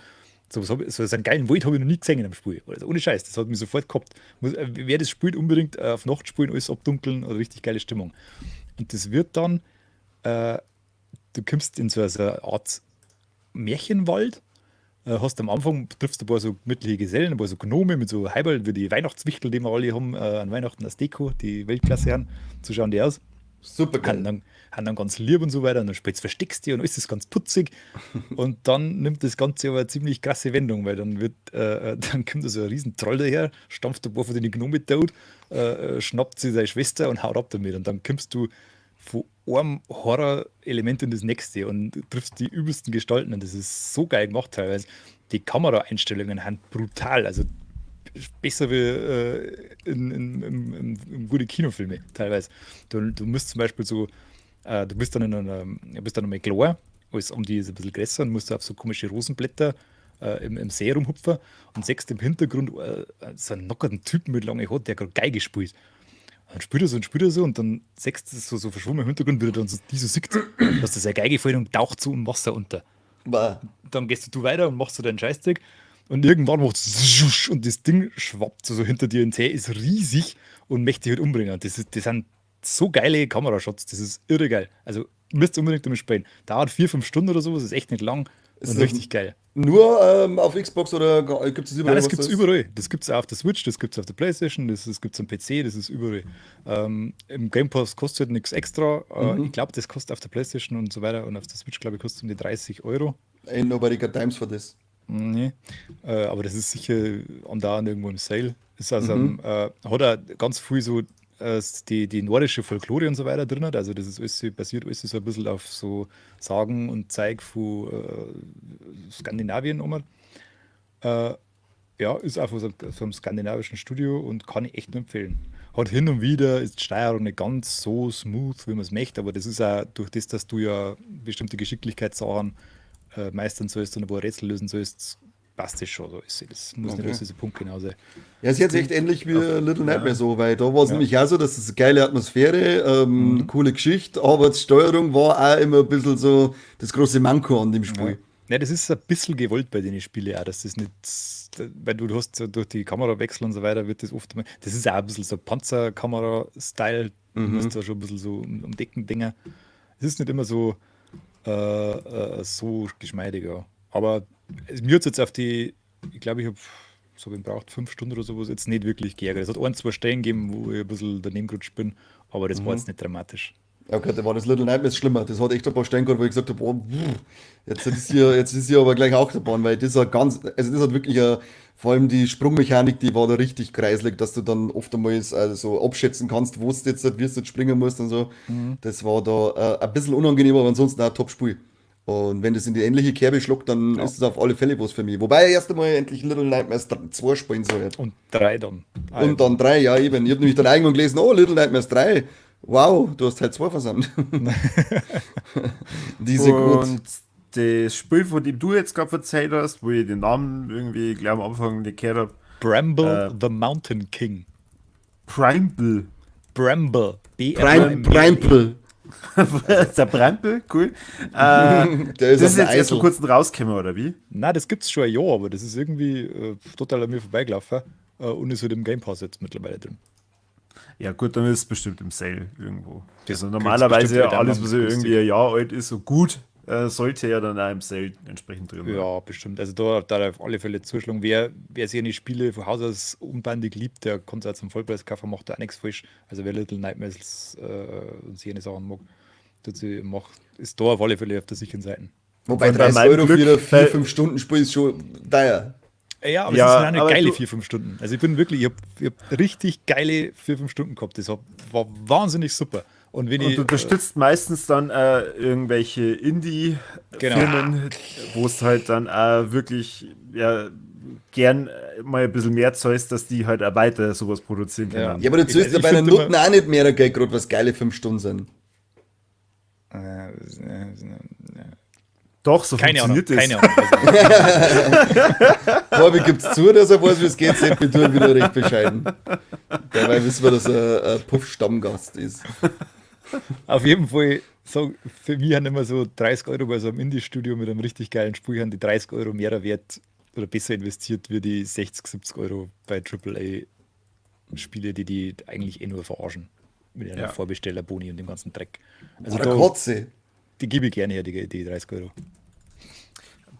So einen geilen Wald habe ich noch nie gesehen in einem Spiel. Also ohne Scheiß, das hat mich sofort gehabt. Wer das spielt, unbedingt auf Nacht spielen, alles abdunkeln, eine richtig geile Stimmung. Und das wird dann, du kommst in so eine Art Märchenwald, hast am Anfang, triffst du ein paar so mittlere Gesellen, ein paar so Gnome mit so Heiberl wie die Weihnachtswichtel, die wir alle haben, an Weihnachten als Deko, die Weltklasse haben. So schauen die aus. Super Haben geil. dann ganz lieb und so weiter. Und dann später versteckst du dich und alles ist ganz putzig. Und dann nimmt das Ganze aber eine ziemlich krasse Wendung, weil dann kommt da so ein riesen Troll daher, stampft ein paar von den Gnome tot, schnappt sie seine Schwester und haut ab damit. Und dann kommst du von einem Horror-Element in das nächste und triffst die übelsten Gestalten. Und das ist so geil gemacht teilweise. Die Kameraeinstellungen sind brutal. Also besser wie in gute Kinofilme teilweise. Du musst zum Beispiel so, du bist dann einmal klar, alles um die ist ein bisschen größer und musst auf so komische Rosenblätter im See rumhupfen und siehst im Hintergrund so einen nackerten Typen mit langen Haaren, der gerade Geige spielt. Und dann spielt er so und dann siehst du so verschwommen im Hintergrund, wie er dann so, die so sieht, dass das eine Geige fällt und taucht so im Wasser unter. Bah. Dann gehst du weiter und machst so deinen Scheißdreck und irgendwann macht es und das Ding schwappt so hinter dir ins See, ist riesig und möchte dich halt umbringen. Das sind so geile Kamerashots, das ist irre geil. Also müsst ihr unbedingt damit spielen. Dauert 4-5 Stunden oder sowas, ist echt nicht lang Ist und das richtig geil. nur auf Xbox oder gibt es überall? Nein, das was gibt es ist? überall. Das gibt es auch auf der Switch, das gibt es auf der Playstation, das gibt es am PC, das ist überall. Im Game Pass kostet halt nichts extra. Ich glaube, das kostet auf der Playstation und so weiter und auf der Switch, glaube ich, kostet es um die 30 Euro. Ain't nobody got times for this. Nee. Aber das ist sicher andauernd irgendwo im Sale. Ist also, hat auch ganz viel so die nordische Folklore und so weiter drin. Also das ist alles, basiert alles so ein bisschen auf so Sagen und Zeig von Skandinavien nochmal. Ja, ist auch so einem skandinavischen Studio und kann ich echt nur empfehlen. Hat hin und wieder ist die Steuerung nicht ganz so smooth, wie man es möchte, aber das ist auch durch das, dass du ja bestimmte Geschicklichkeitssachen meistern sollst und ein paar Rätsel lösen sollst, passt das schon. So ist das muss nicht Okay. aus diesem Punkt genau sein. Ja, es ist jetzt echt ähnlich wie Little Nightmare so, weil da war es Ja. nämlich auch so, dass es eine geile Atmosphäre, coole Geschichte, aber die Steuerung war auch immer ein bisschen so das große Manko an dem Spiel. Ja, das ist ein bisschen gewollt bei den Spielen auch, dass das nicht, weil du hast so durch die Kamerawechsel und so weiter, wird das oft, das ist auch ein bisschen so Panzerkamera-Style, Du musst da schon ein bisschen so um Decken-Dinger. Es ist nicht immer so, so geschmeidig, ja. Aber mir hat es jetzt auf die, ich glaube, ich habe so gebraucht 5 Stunden oder sowas, jetzt nicht wirklich geärgert. Es hat 1, 2 Stellen gegeben, wo ich ein bisschen daneben gerutscht bin, aber das war jetzt nicht dramatisch. Okay, da war das Little Nightmares schlimmer. Das hat echt ein paar Stellen gehabt, wo ich gesagt habe, boah, jetzt ist hier aber gleich Achterbahn, weil das hat also das hat wirklich vor allem die Sprungmechanik, die war da richtig kreislig, dass du dann oft einmal so abschätzen kannst, wo du jetzt, wie du jetzt springen musst und so. Das war da ein bisschen unangenehm, aber ansonsten auch ein Top-Spiel. Und wenn das in die ähnliche Kerbe schluckt, dann ist das auf alle Fälle was für mich. Wobei erst einmal endlich Little Nightmares 2 spielen soll. Und 3 dann. Und dann 3, ja eben. Ich habe nämlich dann irgendwann gelesen, oh, Little Nightmares 3. Wow, du hast halt 2 versammelt. Diese gut. Und das Spiel, von dem du jetzt gerade erzählt hast, wo ich den Namen irgendwie gleich am Anfang nicht gehört habe, Bramble the Mountain King. Primeple. Bramble. Primeple. Der Primeple, cool. Der Das ist ist jetzt auf erst vor Eisel. kurzem rausgekommen, oder wie? Na, das gibt's schon ein Jahr, aber das ist irgendwie total an mir vorbeigelaufen und ist halt im Game Pass jetzt mittlerweile drin. Ja gut, dann ist es bestimmt im Sale irgendwo. Das Also kriegst normalerweise bestimmt alles, was wieder irgendwie ein Jahr alt ist, so gut, sollte ja dann auch im Sale entsprechend drin sein. Ja, bestimmt. Also da auf alle Fälle zuschlagen. Wer sich eine Spiele von Haus aus unbandig liebt, der kann es auch zum Vollpreis kaufen, macht da auch nichts falsch. Also wer Little Nightmares und so eine Sachen mag, ist da auf alle Fälle auf der sicheren Seite. Wobei Und bei 30 meinem Euro für Glück- ein 4-5 Stunden Spiel ist schon teuer. Ja, aber Ja, es ist eine aber geile du- 4-5 Stunden. Also ich hab richtig geile 4-5 Stunden gehabt. Das war wahnsinnig super. Und wenn Und ich du unterstützt meistens dann irgendwelche Indie-Filmen, wo es halt dann auch wirklich gern mal ein bisschen mehr zahlst, dass die halt auch weiter sowas produzieren können. Ja, aber du zahlst Also ja ich bei den find Noten auch nicht mehr Geld, gerade was geile 5 Stunden sind. Doch, so keine Ahnung, funktioniert keine das. Ahnung. Also, Bobby gibt's zu, dass er weiß, wie es geht, Seppi tut wieder recht bescheiden. Dabei wissen wir, dass er ein Puff-Stammgast ist. auf jeden Fall, so, für mich haben immer so 30 Euro bei so einem Indie-Studio mit einem richtig geilen Spiel haben die 30 Euro mehr wert oder besser investiert wie die 60, 70 Euro bei AAA-Spiele, die eigentlich eh nur verarschen. Mit einer Ja. Vorbesteller-Boni und dem ganzen Dreck. Also Oder Kotze. die gebe ich gerne her, die 30 Euro.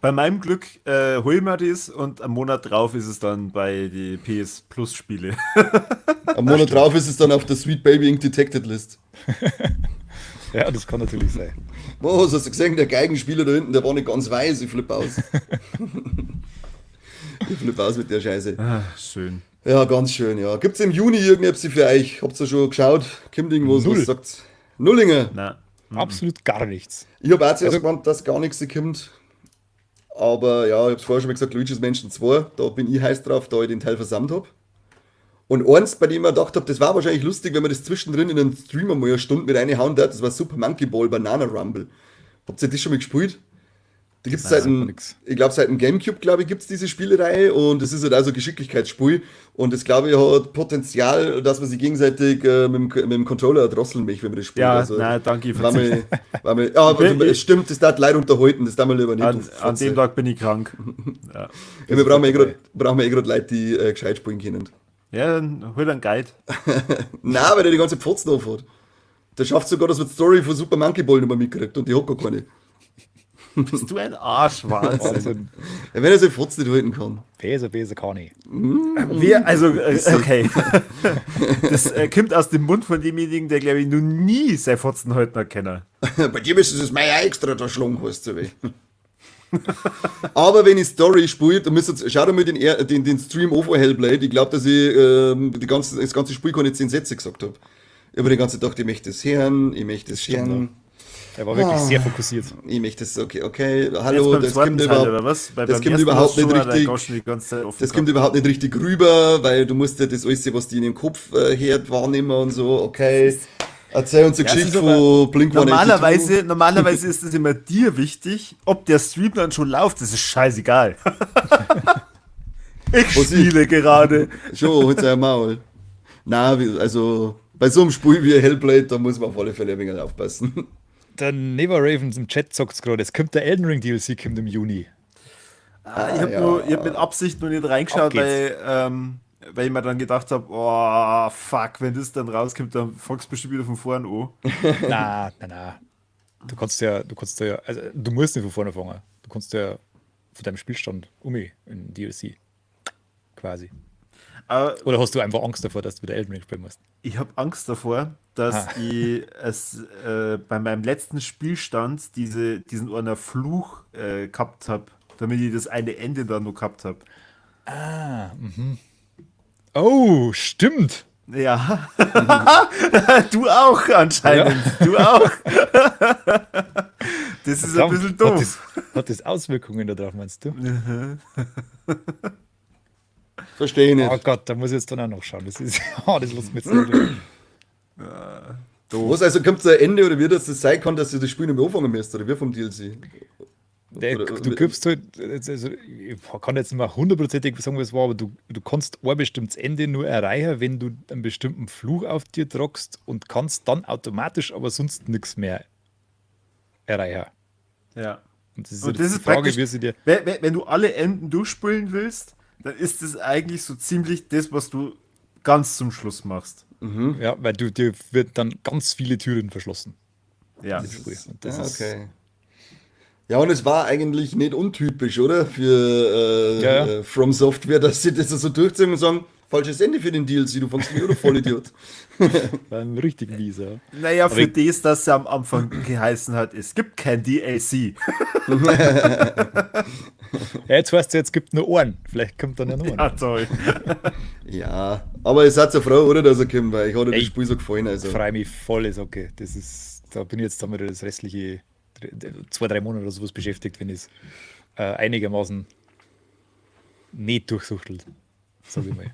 Bei meinem Glück hol ich mir das und am Monat drauf ist es dann bei die PS Plus Spiele. Am Monat drauf ist es dann auf der Sweet Baby Inc. Detected List. Ja, das kann natürlich sein. Oh, hast du gesehen, der Geigenspieler da hinten, der war nicht ganz weiß, ich flippe aus. Ich flippe aus mit der Scheiße. Schön. Ja, ganz schön, ja. Gibt's im Juni irgendetwas für euch? Habt ihr schon geschaut? Kommt irgendwas, Null. was sagt? Nullinge. Na, Absolut gar nichts. Ich habe auch zuerst gemeint, dass gar nichts kommt. Aber ja, ich hab's vorher schon mal gesagt, Luigi's Mansion 2, da bin ich heiß drauf, da ich den Teil versammelt habe. Und eins, bei dem ich mir gedacht habe, das war wahrscheinlich lustig, wenn man das zwischendrin in einen Streamer mal eine Stunde mit reinhauen darf, das war Super Monkey Ball Banana Rumble. Habt ihr das schon mal gespielt? Die gibt's seit sagt mir dem, nix. ich glaube seit dem Gamecube, glaube ich, gibt's diese Spielereihe und es ist halt auch so ein Geschicklichkeitsspiel und das, glaube ich, hat Potenzial, dass man sich gegenseitig mit dem Controller drosseln möchte, wenn man das spielt. ja, Also, nein, danke, ich war verzichte. ja, also, es stimmt, das darf leider unterhalten, das darf man lieber nicht. An dem Tag bin ich krank. Ja, Ja, wir brauchen ja gerade Leute, die gescheit spielen können. ja dann hol einen Guide. Nein, weil der die ganze Pfotzen aufhat. Der schafft sogar, dass man die Story von Super Monkey Ball nicht mehr mitkriegt und die hat gar keine. Bist du ein Arsch, Wahnsinn. Also, Ja, wenn er seine Pfotzen nicht halten kann. besser kann ich. Okay. Das kommt aus dem Mund von demjenigen, der, glaube ich, noch nie sein Fotzen heute noch kennen. Bei dir müsste es mir ja extra da schlagen, heißt es. Aber wenn ich Story spiele, dann schau dir mal den Stream an von Hellblade. Ich glaube, dass ich das ganze Spiel keine 10 Sätze gesagt habe. Ich habe die ganze Zeit gedacht, ich möchte es hören, ich möchte es hören, Er war wirklich sehr fokussiert. ich möchte es, okay, Jetzt hallo, beim das zweiten kommt Teil, überhaupt, oder was? Weil das beim kommt ersten überhaupt hast du nicht schon mal richtig. den Gauschen die ganze Zeit offen Das kommt gehabt. überhaupt nicht richtig rüber, weil du musst ja das alles, was die in den Kopf hört, wahrnehmen und so, okay. Erzähl uns eine Ja, es Geschichte ist aber- von Blink-182. Normalerweise ist es immer dir wichtig, ob der Stream dann schon läuft, das ist scheißegal. Ich spiele gerade. Schon, halt sein Maul. Nein, also bei so einem Spiel wie Hellblade, da muss man auf alle Fälle ein wenig aufpassen. Der Never Ravens im Chat sagt es gerade, es kommt der Elden Ring DLC kommt im Juni. Ich habe hab mit Absicht noch nicht reingeschaut, Auf geht's. weil weil ich mir dann gedacht habe, oh, fuck, wenn das dann rauskommt, dann fangst du bestimmt wieder von vorne an. Na. Du kannst ja, also du musst nicht von vorne fangen. Du kannst ja von deinem Spielstand in DLC. Quasi. Aber Oder hast du einfach Angst davor, dass du wieder Elden Ring spielen musst? ich habe Angst davor, dass ich es bei meinem letzten Spielstand diesen einer Fluch gehabt habe, damit ich das eine Ende dann noch gehabt habe. Oh, stimmt. Ja. Du auch anscheinend. Du auch. Das ist ein bisschen Hat doof. hat das Auswirkungen darauf, meinst du? Verstehe ich Oh nicht. Gott, da muss ich jetzt dann auch noch schauen. Das ist, das lässt mich jetzt nicht. Doof. Was, also kommt zu ein Ende oder wie das sein kann, dass du das Spiel nicht mehr anfangen müsst, oder wie vom DLC? Du gibst halt, also, ich kann jetzt nicht mal hundertprozentig sagen, was es war, aber du kannst ein bestimmtes Ende nur erreichen, wenn du einen bestimmten Fluch auf dir tragst und kannst dann automatisch aber sonst nichts mehr erreichen. Ja. Und das ist, Und jetzt das die ist Frage, praktisch, wie sie dir. wenn du alle Enden durchspielen willst, dann ist das eigentlich so ziemlich das, was du ganz zum Schluss machst. Ja, weil dir wird dann ganz viele Türen verschlossen. Ja. im Spiel. Und das Ja, ist, okay. Ja, und es war eigentlich nicht untypisch, oder? Für Ja. From Software, dass sie das so durchziehen und sagen, falsches Ende für den DLC, du fängst mich oder Vollidiot. war ein richtig mieser. Naja, für ich- das, dass er am Anfang geheißen hat, es gibt kein DLC. Ja, jetzt weißt du, jetzt gibt nur Ohren. Vielleicht kommt dann ja noch Ja, einen. toll. Ja, aber ihr seid ja froh, oder, dass er kommt, weil ich hatte Ey, das Spiel so gefallen. Ich Also. freue mich voll, ist okay. Da bin ich jetzt damit das restliche 2-3 Monate oder sowas beschäftigt, wenn ich es einigermaßen nicht durchsuchtelt. Sag ich mal.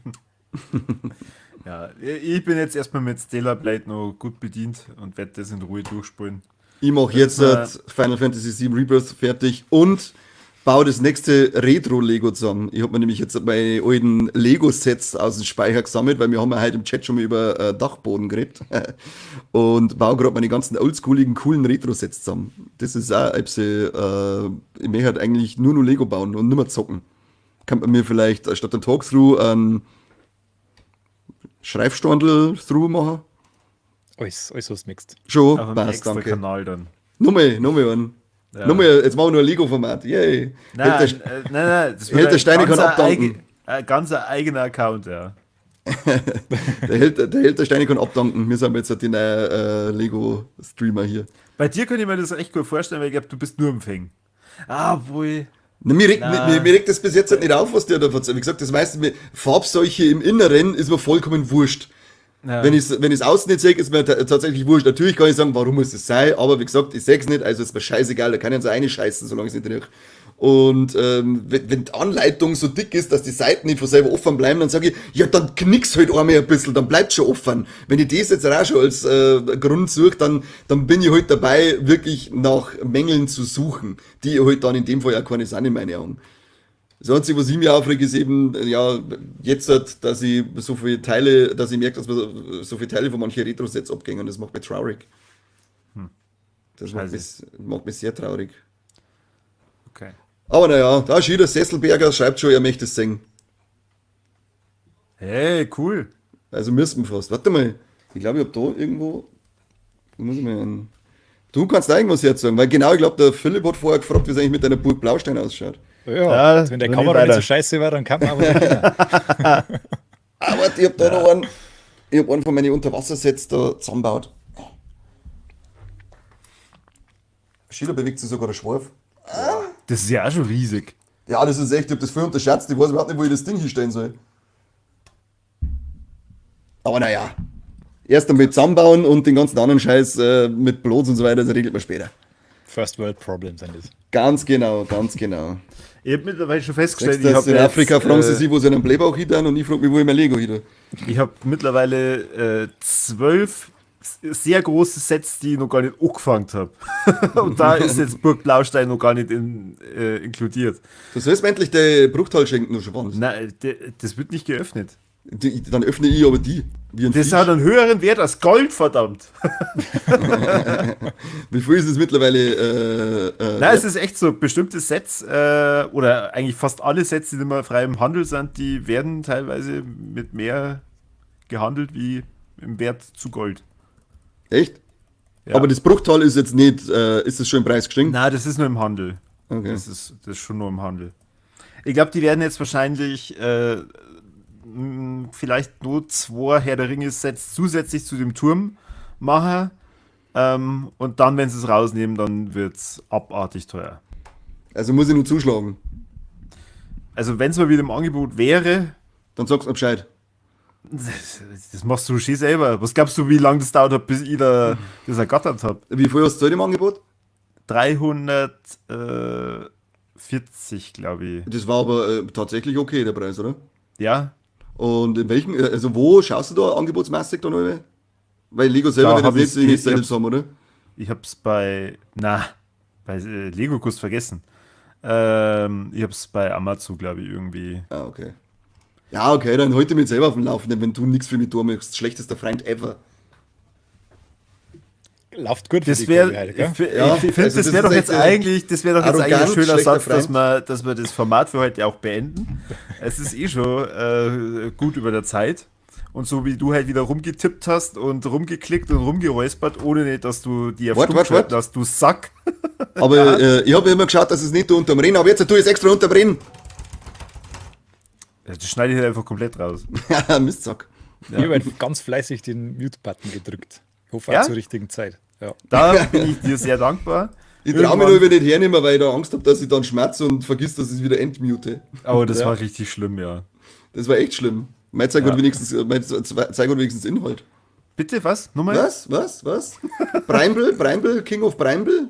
Ja, ich bin jetzt erstmal mit Stellar Blade noch gut bedient und werde das in Ruhe durchspielen. Ich mache jetzt Final Fantasy VII Rebirth fertig und baue das nächste Retro-Lego zusammen. Ich habe mir nämlich jetzt meine alten Lego-Sets aus dem Speicher gesammelt, weil wir haben ja heute im Chat schon mal über Dachboden geredet. Und baue gerade meine ganzen oldschooligen, coolen Retro-Sets zusammen. Das ist auch, ich möchte halt eigentlich nur noch Lego bauen und nicht mehr zocken. Kann man mir vielleicht statt ein Talkthrough einen Schreibstandel-Through machen? Alles was mixt. Schon, Auf einem passt, extra danke. Kanal dann. Nochmal einen. Ja. Nochmal, jetzt machen wir nur ein Lego-Format. Yay. Nein, Hält nein, das Hält der Steine kann abdanken. Ein ganz eigener Account, ja. der Held der Steine kann abdanken. Wir sind jetzt halt die neuen Lego-Streamer hier. Bei dir könnte ich mir das echt gut vorstellen, weil ich glaube, du bist nur im Fängen. Obwohl. Na, mir Na. regt das bis jetzt halt nicht auf, was der da erzählt. Wie gesagt, das meiste mit Farbseuche im Inneren ist mir vollkommen wurscht. Ja. Wenn ich es außen nicht sehe, ist mir tatsächlich wurscht. Natürlich kann ich sagen, warum muss das sein, aber wie gesagt, ich sehe es nicht, also ist mir scheißegal, da kann ich so eine scheißen, solange ich es nicht durch. Und wenn die Anleitung so dick ist, dass die Seiten nicht von selber offen bleiben, dann sage ich, ja, dann knick's halt einmal ein bisschen, dann bleibt schon offen. Wenn ich das jetzt auch schon als Grund suche, dann bin ich halt dabei, wirklich nach Mängeln zu suchen, die halt dann in dem Fall ja keine sind in meinen Augen. Das Einzige, was ich mir aufrege, ist eben, ja, jetzt, dass ich so viele Teile, dass ich merke, dass mir so viele Teile von manchen Retro-Sets abgehen und das macht mich traurig. Das macht mich sehr traurig. Okay. Aber naja, da ist wieder Sesselberger, schreibt schon, er möchte es singen. Hey, cool. Also müssen wir fast. Warte mal, ich glaube, ich habe da irgendwo, muss ich mal an. Du kannst da irgendwas jetzt sagen, weil genau, ich glaube, der Philipp hat vorher gefragt, wie es eigentlich mit deiner Burg Blaustein ausschaut. Ja, wenn der wenn Kamera ich nicht so weiter. scheiße war, dann kann man aber nicht gewinnen. Aber ich habe da noch einen, ich habe einen von meinen Unterwassersets da zusammengebaut. Schiller bewegt sich sogar der Schwarf. Das ist ja auch schon riesig. Ja, das ist echt, ich habe das viel unterschätzt, ich weiß überhaupt nicht, wo ich das Ding hinstellen soll. Aber naja, erst einmal zusammenbauen und den ganzen anderen Scheiß mit Blots und so weiter, das regelt man später. First World Problems sind das. Ganz genau, ganz genau. Ich habe mittlerweile schon festgestellt, Sagst du, in Afrika fragen sie jetzt, sich, wo sie einen Blähbauch hin und ich frage mich, wo ich mein Lego hin. ich habe mittlerweile 12 sehr große Sets, die ich noch gar nicht angefangen habe. Und da ist jetzt Burg Blaustein noch gar nicht inkludiert. Du sollst mir endlich den Bruchtal schenken, du schon wann. Nein, das wird nicht geöffnet. Dann öffne ich aber die. Wie ein Das Viech. hat einen höheren Wert als Gold, verdammt. Wie viel ist es mittlerweile? Nein, es ist echt so, bestimmte Sets oder eigentlich fast alle Sets, die immer frei im Handel sind, die werden teilweise mit mehr gehandelt wie im Wert zu Gold. Echt? Ja. Aber das Bruchteil ist jetzt nicht, ist es schon im Preis gestiegen? Nein, das ist nur im Handel. Okay. Das ist schon nur im Handel. Ich glaube, die werden jetzt wahrscheinlich vielleicht nur 2 Herr der Ringe-Sets zusätzlich zu dem Turm machen. Und dann, wenn sie es rausnehmen, dann wird es abartig teuer. Also muss ich nur zuschlagen. Also, wenn es mal wieder im Angebot wäre, Dann sagst du mir Bescheid. das machst du schon selber. Was glaubst du, wie lange das dauert hat, bis ich das ergattert habe? Wie viel hast du im Angebot? 340, glaube ich. Das war aber tatsächlich okay, der Preis, oder? Ja, Und in welchen, also wo schaust du da angebotsmäßig dann alle? Weil Lego selber Da wird hab jetzt ich- nicht ich selbst hab's- haben, oder? ich hab's bei Lego Kurs vergessen. Ich hab's bei Amazon, glaube ich, irgendwie. Ah, okay. Ja, okay, dann heute mich selber auf dem Laufenden, wenn du nichts für mich tun möchtest. Schlechtester Freund ever. Läuft gut für Das die wäre, Kobi heute, gell? Ja, ich finde, also das das wäre doch ist jetzt echt, eigentlich, das wäre doch jetzt eigentlich ein arrogant, schöner schlechter Satz, dass Freund. wir das Format für heute auch beenden. Es ist eh schon gut über der Zeit. Und so wie du halt wieder rumgetippt hast und rumgeklickt und rumgeräuspert, ohne nicht, dass du die auf Wart, Stumm wart, geschaltet wart. hast, du Sack. Aber ich habe immer geschaut, dass es nicht unterm Rennen, aber jetzt tue ich es extra unterm Rennen. Ja, das schneide ich halt einfach komplett raus. Ja, Mistsack. Ich habe halt ganz fleißig den Mute-Button gedrückt. Ich hoffe Ja? auch zur richtigen Zeit. Ja. Da bin ich dir sehr dankbar. Ich traue mich Irgendwann- nur nicht hernehmen, weil ich da Angst habe, dass ich dann schmerze und vergiss, dass ich es wieder entmute. Oh, das Ja. war richtig schlimm, ja. Das war echt schlimm. Mein zeigt Ja. wenigstens Inhalt. Bitte, was? Nochmal? Was? Brimble, King of Brimble?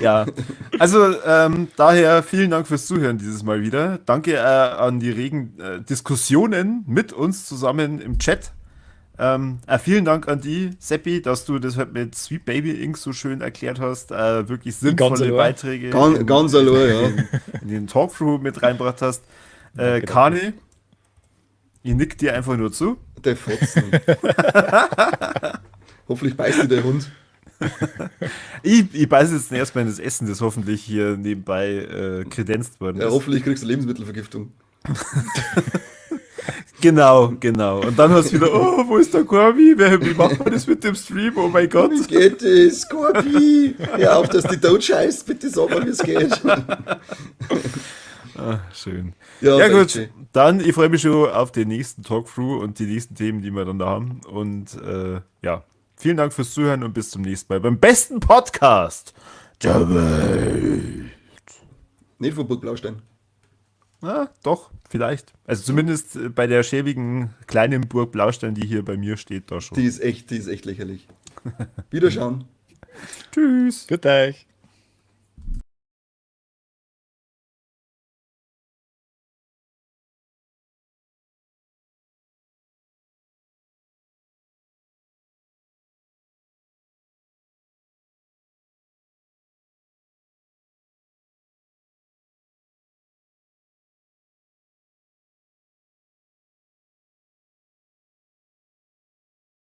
Ja. Also, daher vielen Dank fürs Zuhören dieses Mal wieder. Danke an die regen Diskussionen mit uns zusammen im Chat. Vielen Dank an die, Seppi, dass du das halt mit Sweet Baby Inc. so schön erklärt hast. Wirklich sinnvolle allein. Beiträge Ganz allein, ja. in den Talkthrough mit reinbracht hast. Danke, Kani, ich nick dir einfach nur zu. Der Fotzen. Hoffentlich beißt dir der Hund. Ich beiße jetzt erstmal in das Essen, das hoffentlich hier nebenbei kredenzt worden Ja, ist. hoffentlich kriegst du Lebensmittelvergiftung. Genau. Und dann hast du wieder, oh, wo ist der Corby? Wie macht man das mit dem Stream? Oh mein Gott. Wie geht es, Corby? Hör auf, dass die tot scheißt. Bitte sag mal, wie es geht. Schön. Ja, Ja, gut, Betsy. dann ich freue mich schon auf den nächsten Talkthrough und die nächsten Themen, die wir dann da haben. Und ja, vielen Dank fürs Zuhören und bis zum nächsten Mal beim besten Podcast der Welt. Nicht von Burg Blaustein. Ja, doch, vielleicht. Also zumindest bei der schäbigen kleinen Burg Blaustein, die hier bei mir steht, da schon. Die ist echt lächerlich. Wiederschauen. Tschüss. Bitte euch.